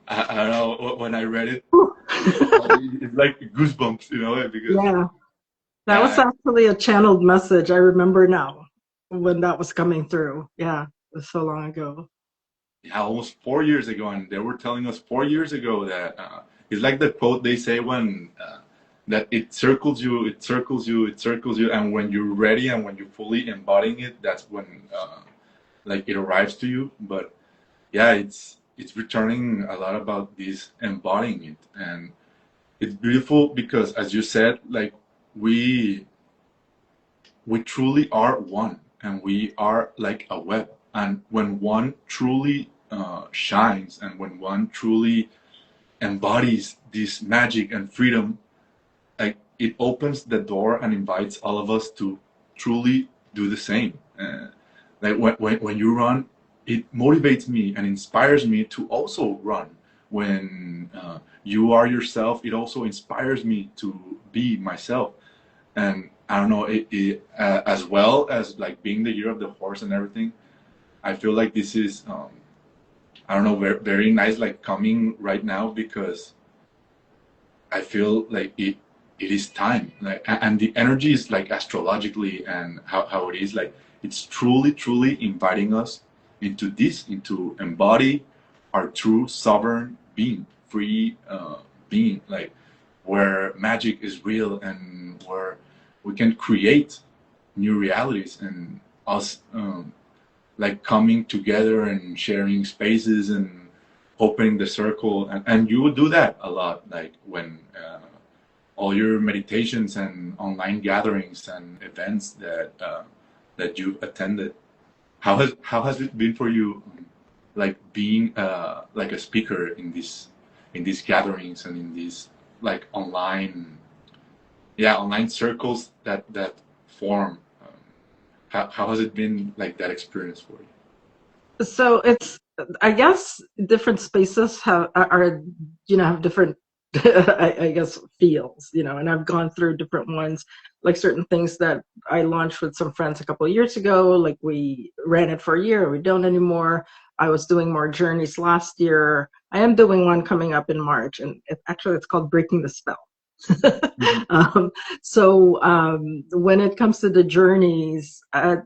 I don't know, when I read it, it's like goosebumps, because Yeah, that was yeah, actually a channeled message. I remember now when that was coming through. Yeah, it was so long ago. yeah, almost 4 years ago, and they were telling us 4 years ago that it's like the quote they say when that it circles you, it circles you, it circles you, and when you're ready and when you're fully embodying it, that's when like it arrives to you. But yeah, it's returning a lot about this embodying it, and it's beautiful because, as you said, like we we truly are one, and we are like a web. And when one truly shines, and when one truly embodies this magic and freedom, like it opens the door and invites all of us to truly do the same. Like when you run, it motivates me and inspires me to also run. When you are yourself, it also inspires me to be myself. And I don't know, as well as like being the year of the horse and everything, I feel like this is I don't know, very, very nice, like coming right now, because I feel like it is time, like, and the energy is like astrologically, and how it is like it's truly inviting us into this, into embody our true sovereign being, free being, like where magic is real and where we can create new realities, and us like coming together and sharing spaces and opening the circle, and you would do that a lot, like when all your meditations and online gatherings and events that you've attended. How has it been for you, like being like a speaker in these gatherings and in these like online circles that form? How has it been, like that experience for you? So it's, I guess different spaces are, have different, I guess, feels, and I've gone through different ones, like certain things that I launched with some friends a couple of years ago, like we ran it for a year, we don't anymore. I was doing more journeys last year. I am doing one coming up in March, and it's called Breaking the Spell. Mhm. When it comes to the journeys, I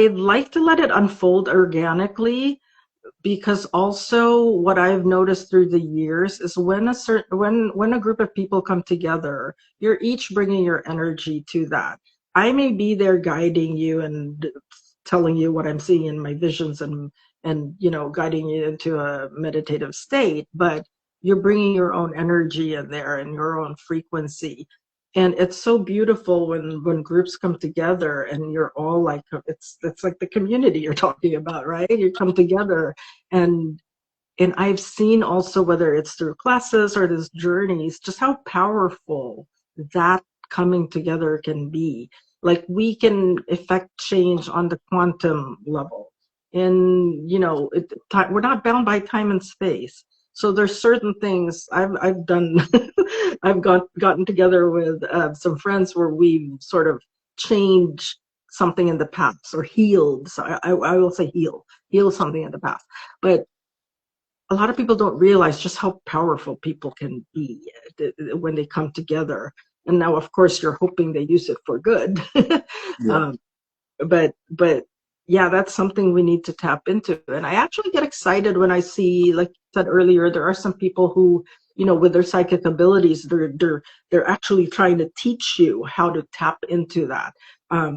like to let it unfold organically, because also what I've noticed through the years is when a group of people come together, you're each bringing your energy to that. I may be there guiding you and telling you what I'm seeing in my visions, and guiding you into a meditative state, but you're bringing your own energy in there and your own frequency. And it's so beautiful when groups come together and you're all like, it's like the community you're talking about, right? You come together, and I've seen also, whether it's through classes or these journeys, just how powerful that coming together can be. Like we can effect change on the quantum level. And we're not bound by time and space. So there's certain things I've done. Gotten together with some friends where we sort of changed something in the past, or healed. So I will say heal something in the past, but a lot of people don't realize just how powerful people can be when they come together. And now, of course, you're hoping they use it for good. Yeah. um, but yeah, that's something we need to tap into. And I actually get excited when I see, like I said earlier, there are some people who, with their psychic abilities, they're actually trying to teach you how to tap into that.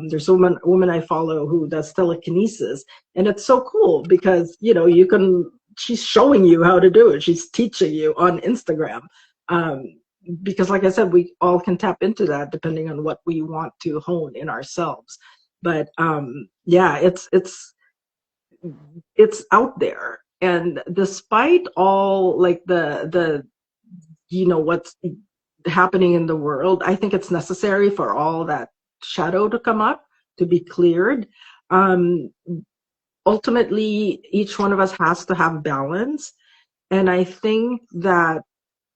There's a woman I follow who does telekinesis, and it's so cool because you can she's showing you how to do it. She's teaching you on Instagram. Because like I said, we all can tap into that depending on what we want to hone in ourselves. But yeah, it's out there. And despite all like the what's happening in the world, I think it's necessary for all that shadow to come up, to be cleared. Ultimately, each one of us has to have balance. And I think that,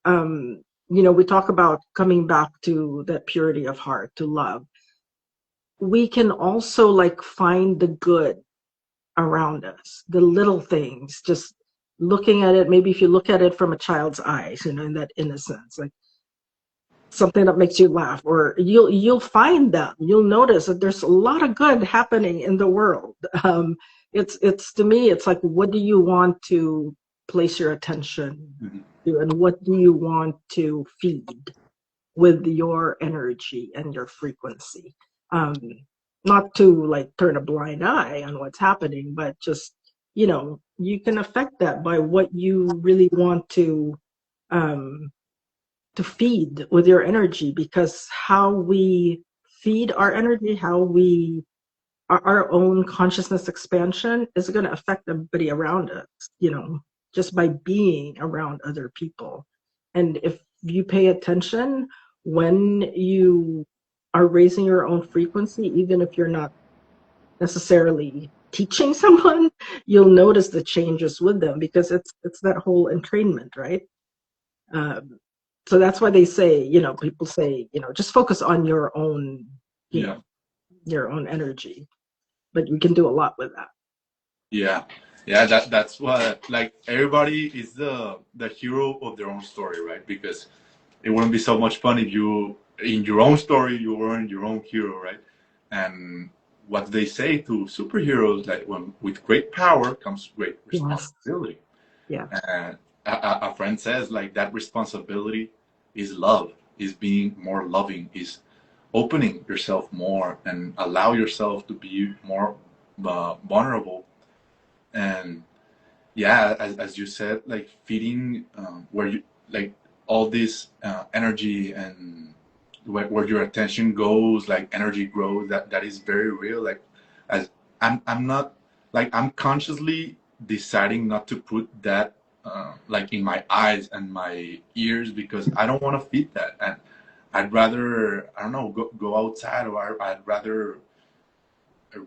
we talk about coming back to that purity of heart, to love. We can also like find the good around us, the little things, just looking at it. Maybe if you look at it from a child's eyes, in that innocence, like something that makes you laugh, or you'll find them. You'll notice that there's a lot of good happening in the world. It's to me, it's like, what do you want to place your attention to, and what do you want to feed with your energy and your frequency? Not to like turn a blind eye on what's happening, but just, you can affect that by what you really want to feed with your energy, because how we feed our energy, our own consciousness expansion is going to affect everybody around us, just by being around other people. And if you pay attention when you are raising your own frequency, even if you're not necessarily teaching someone, you'll notice the changes with them, because it's that whole entrainment, right? So that's why they say, people say, just focus on your own, your own energy, but you can do a lot with that. Yeah, that's what, like, everybody is the hero of their own story, right? Because it wouldn't be so much fun if you, in your own story, you weren't your own hero, right? And what they say to superheroes, like, when with great power comes great responsibility. Yeah. And a friend says, like, that responsibility is love, is being more loving, is opening yourself more and allow yourself to be more vulnerable. And yeah, as you said, like, feeding where you, like, all this energy, and where your attention goes, like, energy grows. That is very real. Like, as I'm not, like, I'm consciously deciding not to put that like, in my eyes and my ears, because I don't want to feed that. And I'd rather, I don't know, go outside, or I'd rather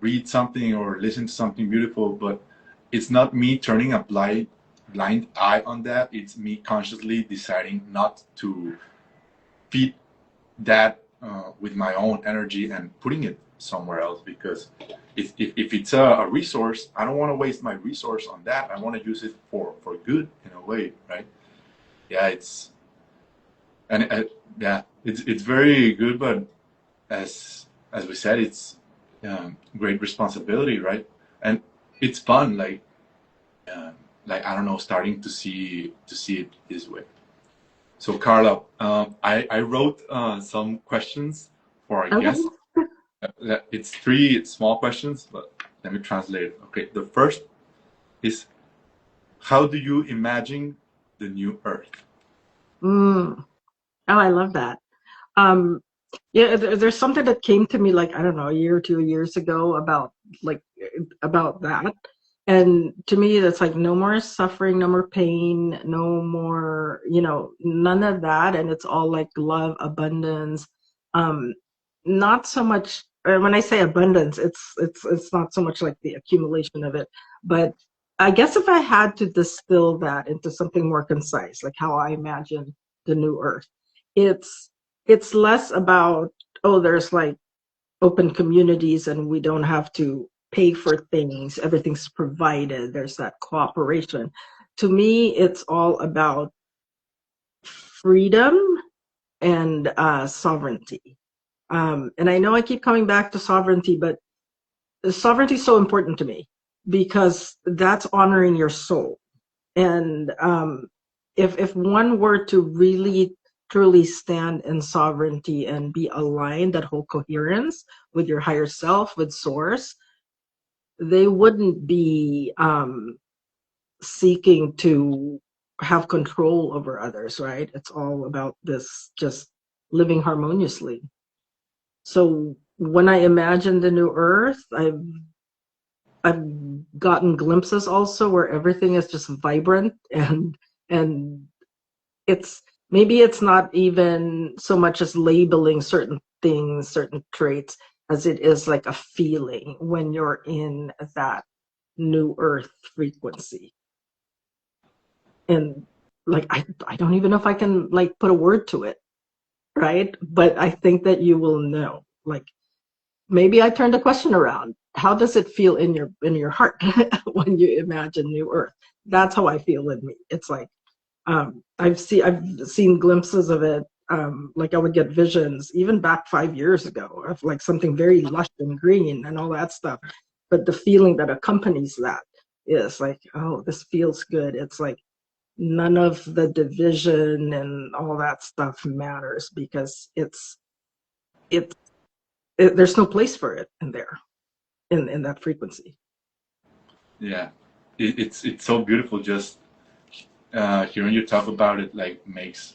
read something or listen to something beautiful. But it's not me turning a blind eye on that. It's me consciously deciding not to feed that with my own energy and putting it somewhere else. Because if it's a resource, I don't want to waste my resource on that. I want to use it for good, in a way, right? Yeah, it's very good. But as we said, it's great responsibility, right? And it's fun, like, I don't know, starting to see it this way. So, Carla, I wrote some questions for our guests. It's 3 small questions, but let me translate it. Okay, the first is, how do you imagine the new Earth? Oh, I love that. Yeah, there's something that came to me, like, I don't know, a year or 2 years ago about that. And to me, that's like, no more suffering, no more pain, no more, none of that. And it's all like love, abundance. Not so much, when I say abundance, it's not so much like the accumulation of it, but I guess if I had to distill that into something more concise, like how I imagine the new Earth, it's less about, oh, there's like open communities and we don't have to pay for things, everything's provided, there's that cooperation. To me, it's all about freedom and sovereignty. And I know I keep coming back to sovereignty, but sovereignty is so important to me, because that's honoring your soul. And if one were to really truly stand in sovereignty and be aligned, that whole coherence with your higher self, with source, they wouldn't be seeking to have control over others, right? It's all about this just living harmoniously. So when I imagine the new earth, I've gotten glimpses also where everything is just vibrant, and it's maybe it's not even so much as labeling certain things, certain traits, as it is like a feeling when you're in that new earth frequency. And like I don't even know if I can like put a word to it, right? But I think that you will know. Like maybe I turned the question around. How does it feel in your heart when you imagine new earth? That's how I feel in me. It's like I've seen glimpses of it. Like I would get visions even back 5 years ago of like something very lush and green and all that stuff. But the feeling that accompanies that is like, oh, this feels good. It's like none of the division and all that stuff matters because there's no place for it in there in that frequency. Yeah, it's so beautiful. Just hearing you talk about it like makes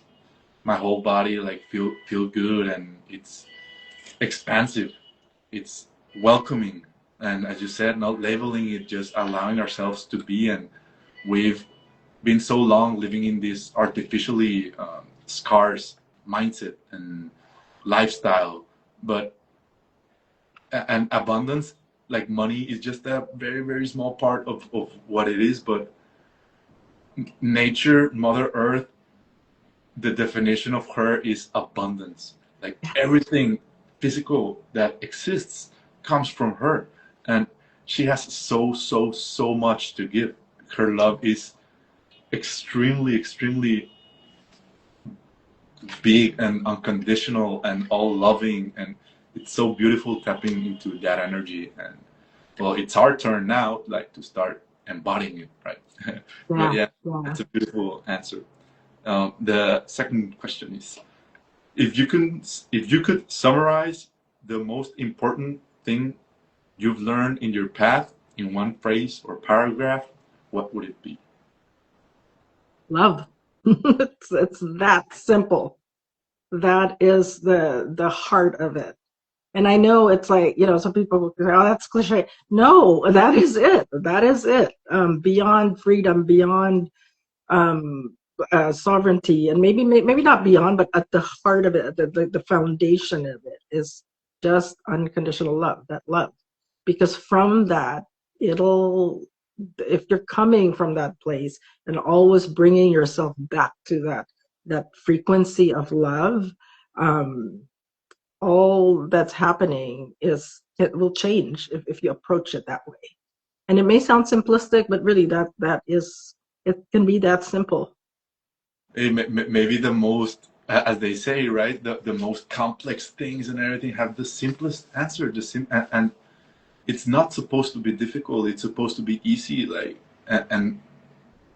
my whole body like feel good, and it's expansive. It's welcoming, and as you said, not labeling it, just allowing ourselves to be. And we've been so long living in this artificially scarce mindset and lifestyle, but and abundance, like money, is just a very very small part of what it is. But nature, Mother Earth, the definition of her is abundance. Like everything physical that exists comes from her, and she has so much to give. Her love is extremely big and unconditional and all loving, and it's so beautiful tapping into that energy. And well, it's our turn now, like to start embodying it, right? But yeah, that's a beautiful answer. The second question is, if you could summarize the most important thing you've learned in your path in one phrase or paragraph, what would it be? Love. It's that simple. That is the heart of it. And I know it's like, some people will say, oh, that's cliche. No, that is it. That is it. Beyond freedom, beyond sovereignty, and maybe not beyond, but at the heart of it, the foundation of it is just unconditional love, that love. Because from that, if you're coming from that place and always bringing yourself back to that frequency of love, all that's happening is it will change if you approach it that way. And it may sound simplistic, but really that is, it can be that simple. Maybe the most, as they say, right, the most complex things and everything have the simplest answer. And it's not supposed to be difficult. It's supposed to be easy. Like, and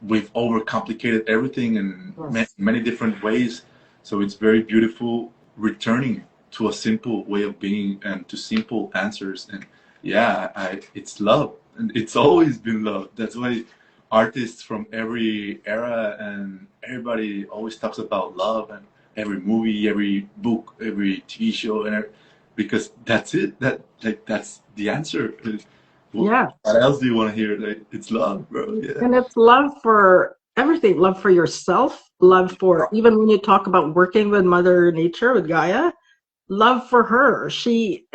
we've overcomplicated everything in many different ways. So it's very beautiful returning to a simple way of being and to simple answers. And yeah, it's love, and it's always been love. That's why artists from every era and everybody always talks about love, and every movie, every book, every TV show, and because that's it. That's the answer. Yeah. What else do you want to hear? Like, it's love, bro. Yeah. And it's love for everything. Love for yourself. Love for, even when you talk about working with Mother Nature, with Gaia, love for her. She,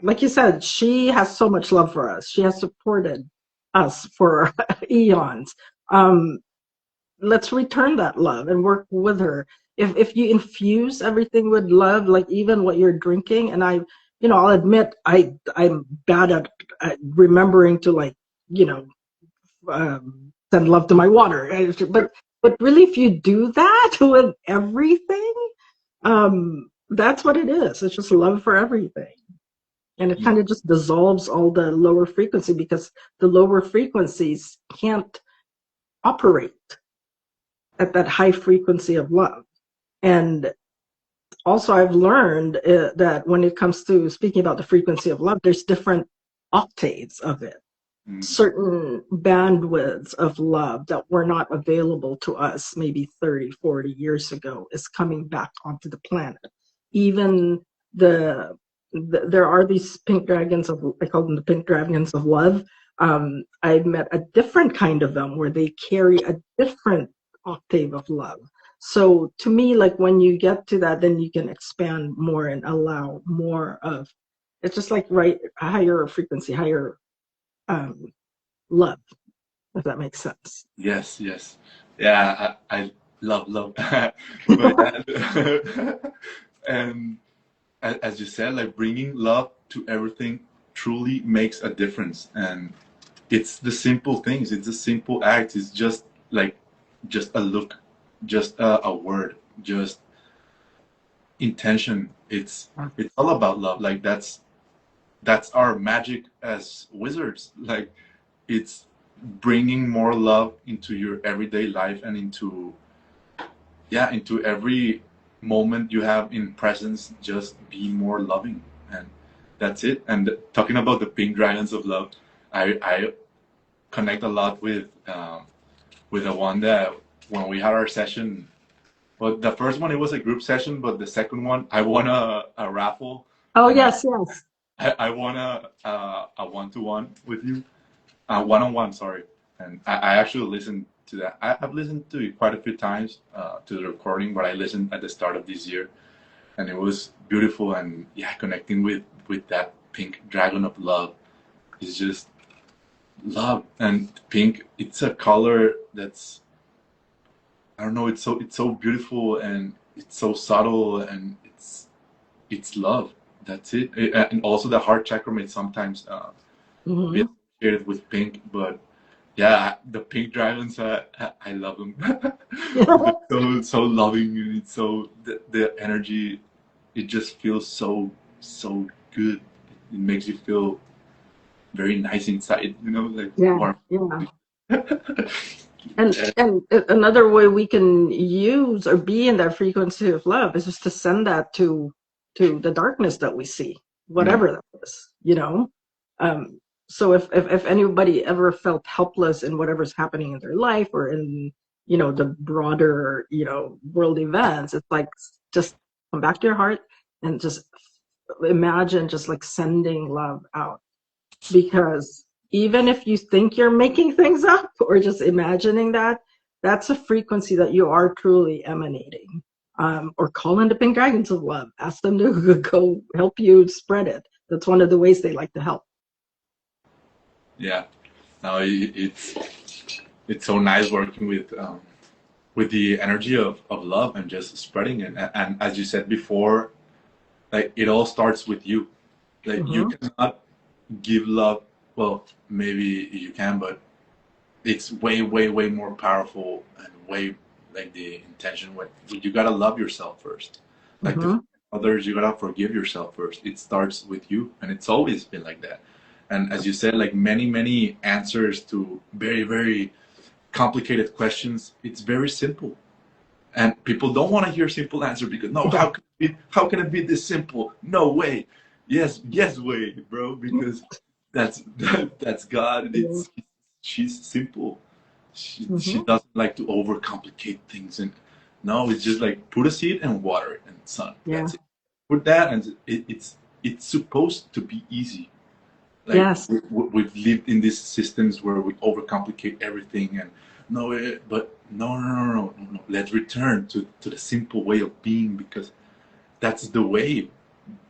like you said, she has so much love for us. She has supported us for eons. Let's return that love and work with her. If you infuse everything with love, like even what you're drinking, and I'll admit I'm bad at remembering to send love to my water. But really, if you do that with everything, that's what it is. It's just love for everything. And it kind of just dissolves all the lower frequency, because the lower frequencies can't operate at that high frequency of love. And also I've learned that when it comes to speaking about the frequency of love, there's different octaves of it. certain bandwidths of love that were not available to us maybe 30, 40 years ago is coming back onto the planet. Even there are these pink dragons I call them the pink dragons of love. I met a different kind of them where they carry a different octave of love. So to me, like when you get to that, then you can expand more and allow more of, it's just like higher frequency, higher love, if that makes sense. Yes, yes. Yeah, I love but and as you said, like bringing love to everything truly makes a difference. And it's the simple things, it's the simple acts, it's just like just a look, just a word, just intention. It's all about love. Like that's our magic as wizards. Like it's bringing more love into your everyday life and into every moment you have in presence. Just be more loving, and that's it. And talking about the pink dragons of love, I connect a lot with the one that when we had our session. Well, the first one, it was a group session, but the second one I won a raffle. Oh, And yes. I won a one-to-one with you, one-on-one, sorry. And I actually listened to that. I've listened to it quite a few times, to the recording, but I listened at the start of this year, and it was beautiful. And yeah, connecting with that pink dragon of love is just love. And pink, it's a color that's, I don't know, it's so beautiful, and it's so subtle, and it's love. That's it. And also the heart chakra may sometimes be associated with pink, but yeah, the pink dragons, I love them. They're so loving, and it's so the energy, it just feels so good. It makes you feel very nice inside, like warm. And another way we can use or be in that frequency of love is just to send that to the darkness that we see, whatever that is. So if anybody ever felt helpless in whatever's happening in their life or in the broader world events, it's like just come back to your heart and just imagine just like sending love out, because even if you think you're making things up or just imagining that's a frequency that you are truly emanating. Or call in the pink dragons of love, ask them to go help you spread it. That's one of the ways they like to help. Yeah, no, it's so nice working with the energy of love and just spreading it. And as you said before, like it all starts with you. Like you cannot give love. Well, maybe you can, but it's way more powerful and way like the intention. When you gotta love yourself first, like others, you gotta forgive yourself first. It starts with you, and it's always been like that. And as you said, like many answers to very complicated questions, it's very simple. And people don't want to hear simple answer because no, how can it be this simple? No way. Yes way, bro, because that's God. She's simple. She doesn't like to overcomplicate things, and no, it's just like put a seed and water it and sun. That's it. Put that, and it's supposed to be easy. Like we've lived in these systems where we overcomplicate everything, and but no. Let's return to the simple way of being, because that's the way.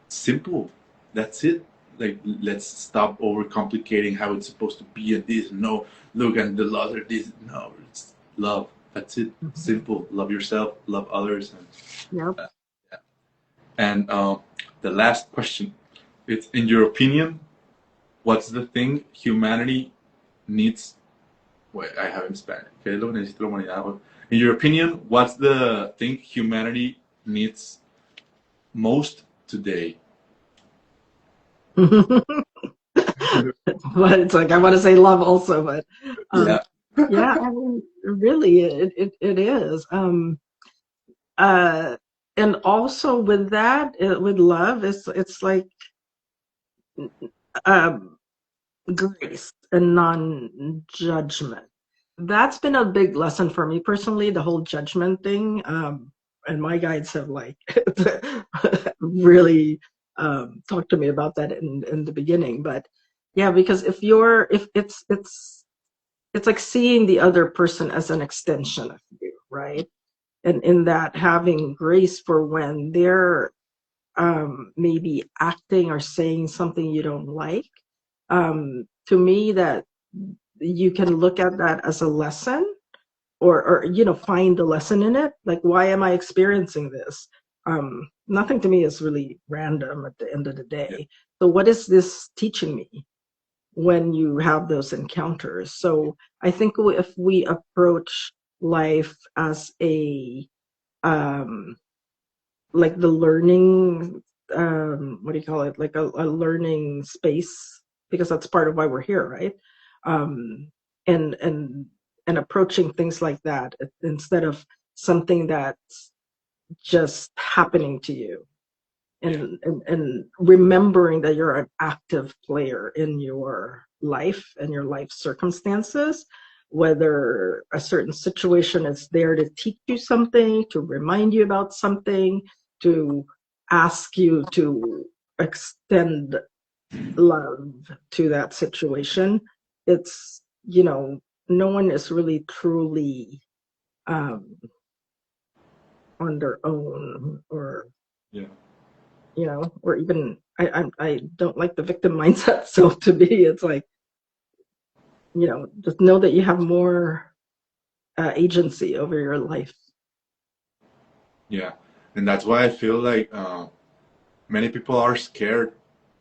Simple. That's it. Like let's stop overcomplicating how it's supposed to be, and this. No, look, and the laws are this. No, it's love. That's it. Simple. Love yourself. Love others. And yeah. And the last question. It's, in your opinion, what's the thing humanity needs? Wait, I have it in Spanish. ¿Qué es lo que necesita la humanidad? In your opinion, what's the thing humanity needs most today? But it's like I want to say love also, but yeah, I mean, really, it is. And also with that, with love, it's like grace and non-judgment. That's been a big lesson for me personally, the whole judgment thing. And my guides have like really talked to me about that in the beginning. But yeah, because if it's like seeing the other person as an extension of you, right? And in that, having grace for when they're maybe acting or saying something you don't like. To me, that you can look at that as a lesson, or find the lesson in it. Like, why am I experiencing this? Nothing to me is really random at the end of the Yeah. day. So what is this teaching me when you have those encounters? So I think if we approach life as a like the learning, what do you call it, like a learning space, because that's part of why we're here, right? um and approaching things like that instead of something that's just happening to you, Yeah. and remembering that you're an active player in your life and your life circumstances, whether a certain situation is there to teach you something, to remind you about something, to ask you to extend love to that situation. It's, no one is really truly um, on their own, or Yeah. or even I don't like the victim mindset. So to me, it's like, just know that you have more agency over your life. Yeah. And that's why I feel like many people are scared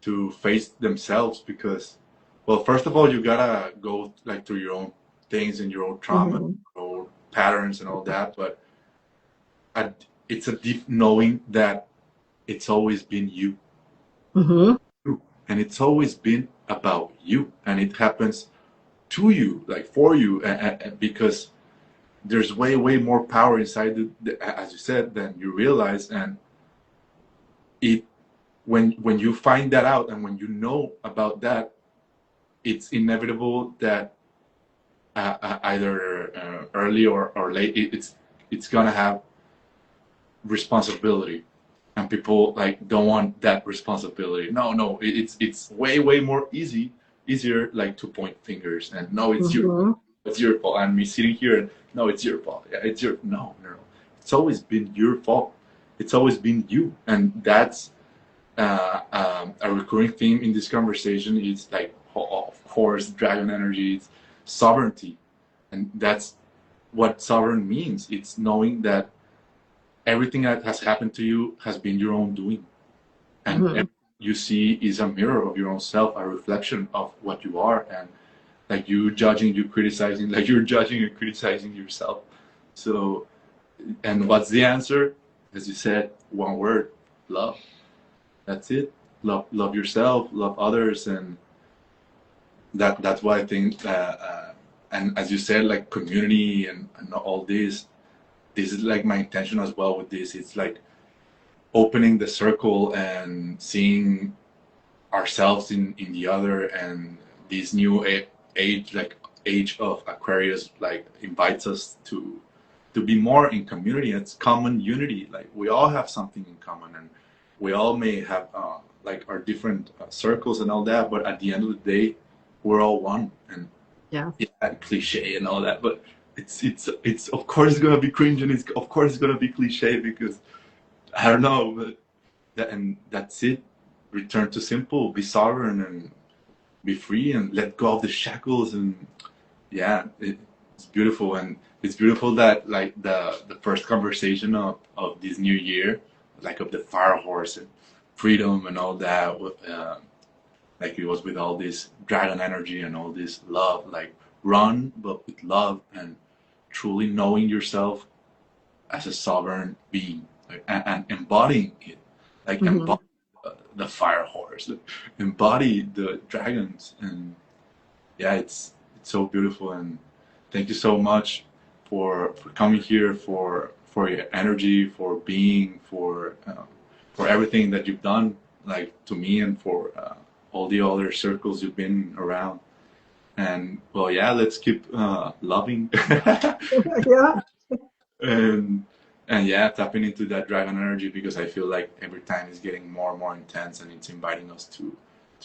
to face themselves because, well, first of all, you gotta go like through your own things and your own trauma, Mm-hmm. your own patterns and all that. But it's a deep knowing that it's always been you. Mm-hmm. And it's always been about you. And it happens to you, like for you, because there's way, way more power inside, as you said, than you realize. And it when you find that out and when you know about that, it's inevitable that either early or late, it's gonna have responsibility, and people like don't want that responsibility. No, no, it's way, way more easier like to point fingers and no, Mm-hmm. it's your fault. And me sitting here and no, it's your fault. Yeah, it's your no, no, no. It's always been your fault. It's always been you, and that's a recurring theme in this conversation is like, of course, dragon energy, it's sovereignty. And that's what sovereign means. It's knowing that everything that has happened to you has been your own doing. And Mm-hmm. everything you see is a mirror of your own self, a reflection of what you are. And like you judging, you criticizing, like you're judging and criticizing yourself. So, and what's the answer? As you said, one word: love. That's it. Love yourself, love others, and that's why I think. And as you said, like community and all this. This is like my intention as well with this. It's like opening the circle and seeing ourselves in the other, and this new age, like age of Aquarius, like invites us to be more in community. It's common unity. Like we all have something in common, and we all may have like our different circles and all that, but at the end of the day, we're all one. And Yeah. yeah, cliche and all that, but it's of course it's gonna be cringe, and it's of course it's gonna be cliche because I don't know, but and that's it. Return to simple, be sovereign, and be free, and let go of the shackles. And yeah, it's beautiful, and it's beautiful that like the first conversation of this new year, like of the fire horse and freedom and all that, like it was with all this dragon energy and all this love, like run but with love and truly knowing yourself as a sovereign being, like, and embodying it, like Mm-hmm. embody the fire horse, embody the dragons. And yeah, it's so beautiful. And thank you so much for coming here, for your energy, for being, for everything that you've done, like to me, and all the other circles you've been around. And well, yeah, let's keep loving Yeah. and yeah, tapping into that dragon energy, because I feel like every time it's getting more and more intense, and it's inviting us to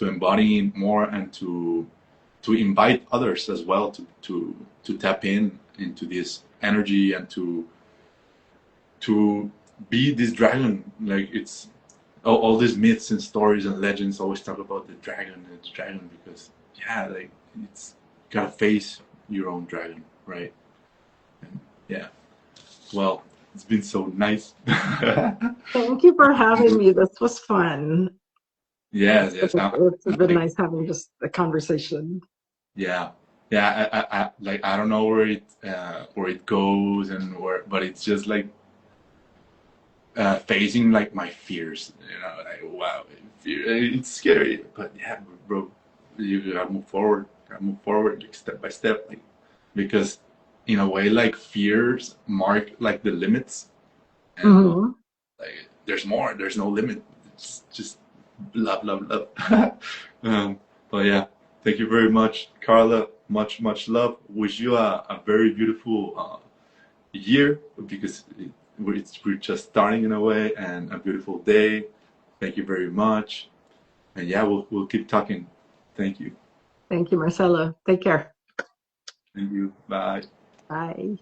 embody it more, and to invite others as well to tap into this energy, and to be this dragon. Like, it's all these myths and stories and legends always talk about the dragon and the dragon, because yeah, like, it's gotta face your own dragon, right? And yeah, well, it's been so nice. Thank you for having me. This was fun. Yes, yes. It's been Like, nice having just a conversation. yeah, yeah. Like, I don't know where it goes, and where, but it's just like facing like my fears. Like, wow, it's scary, but yeah, bro, you gotta move forward. Gotta move forward, like, step by step, like, because in a way, like, fears mark like the limits, and well, Hmm. like, there's more. There's no limit. It's just love, love, love. But yeah, thank you very much, Carla. Much, much love. Wish you a very beautiful year, because we're just starting in a way, and a beautiful day. Thank you very much. And yeah, we'll keep talking. Thank you. Thank you, Marcelo. Take care. Thank you. Bye. Bye.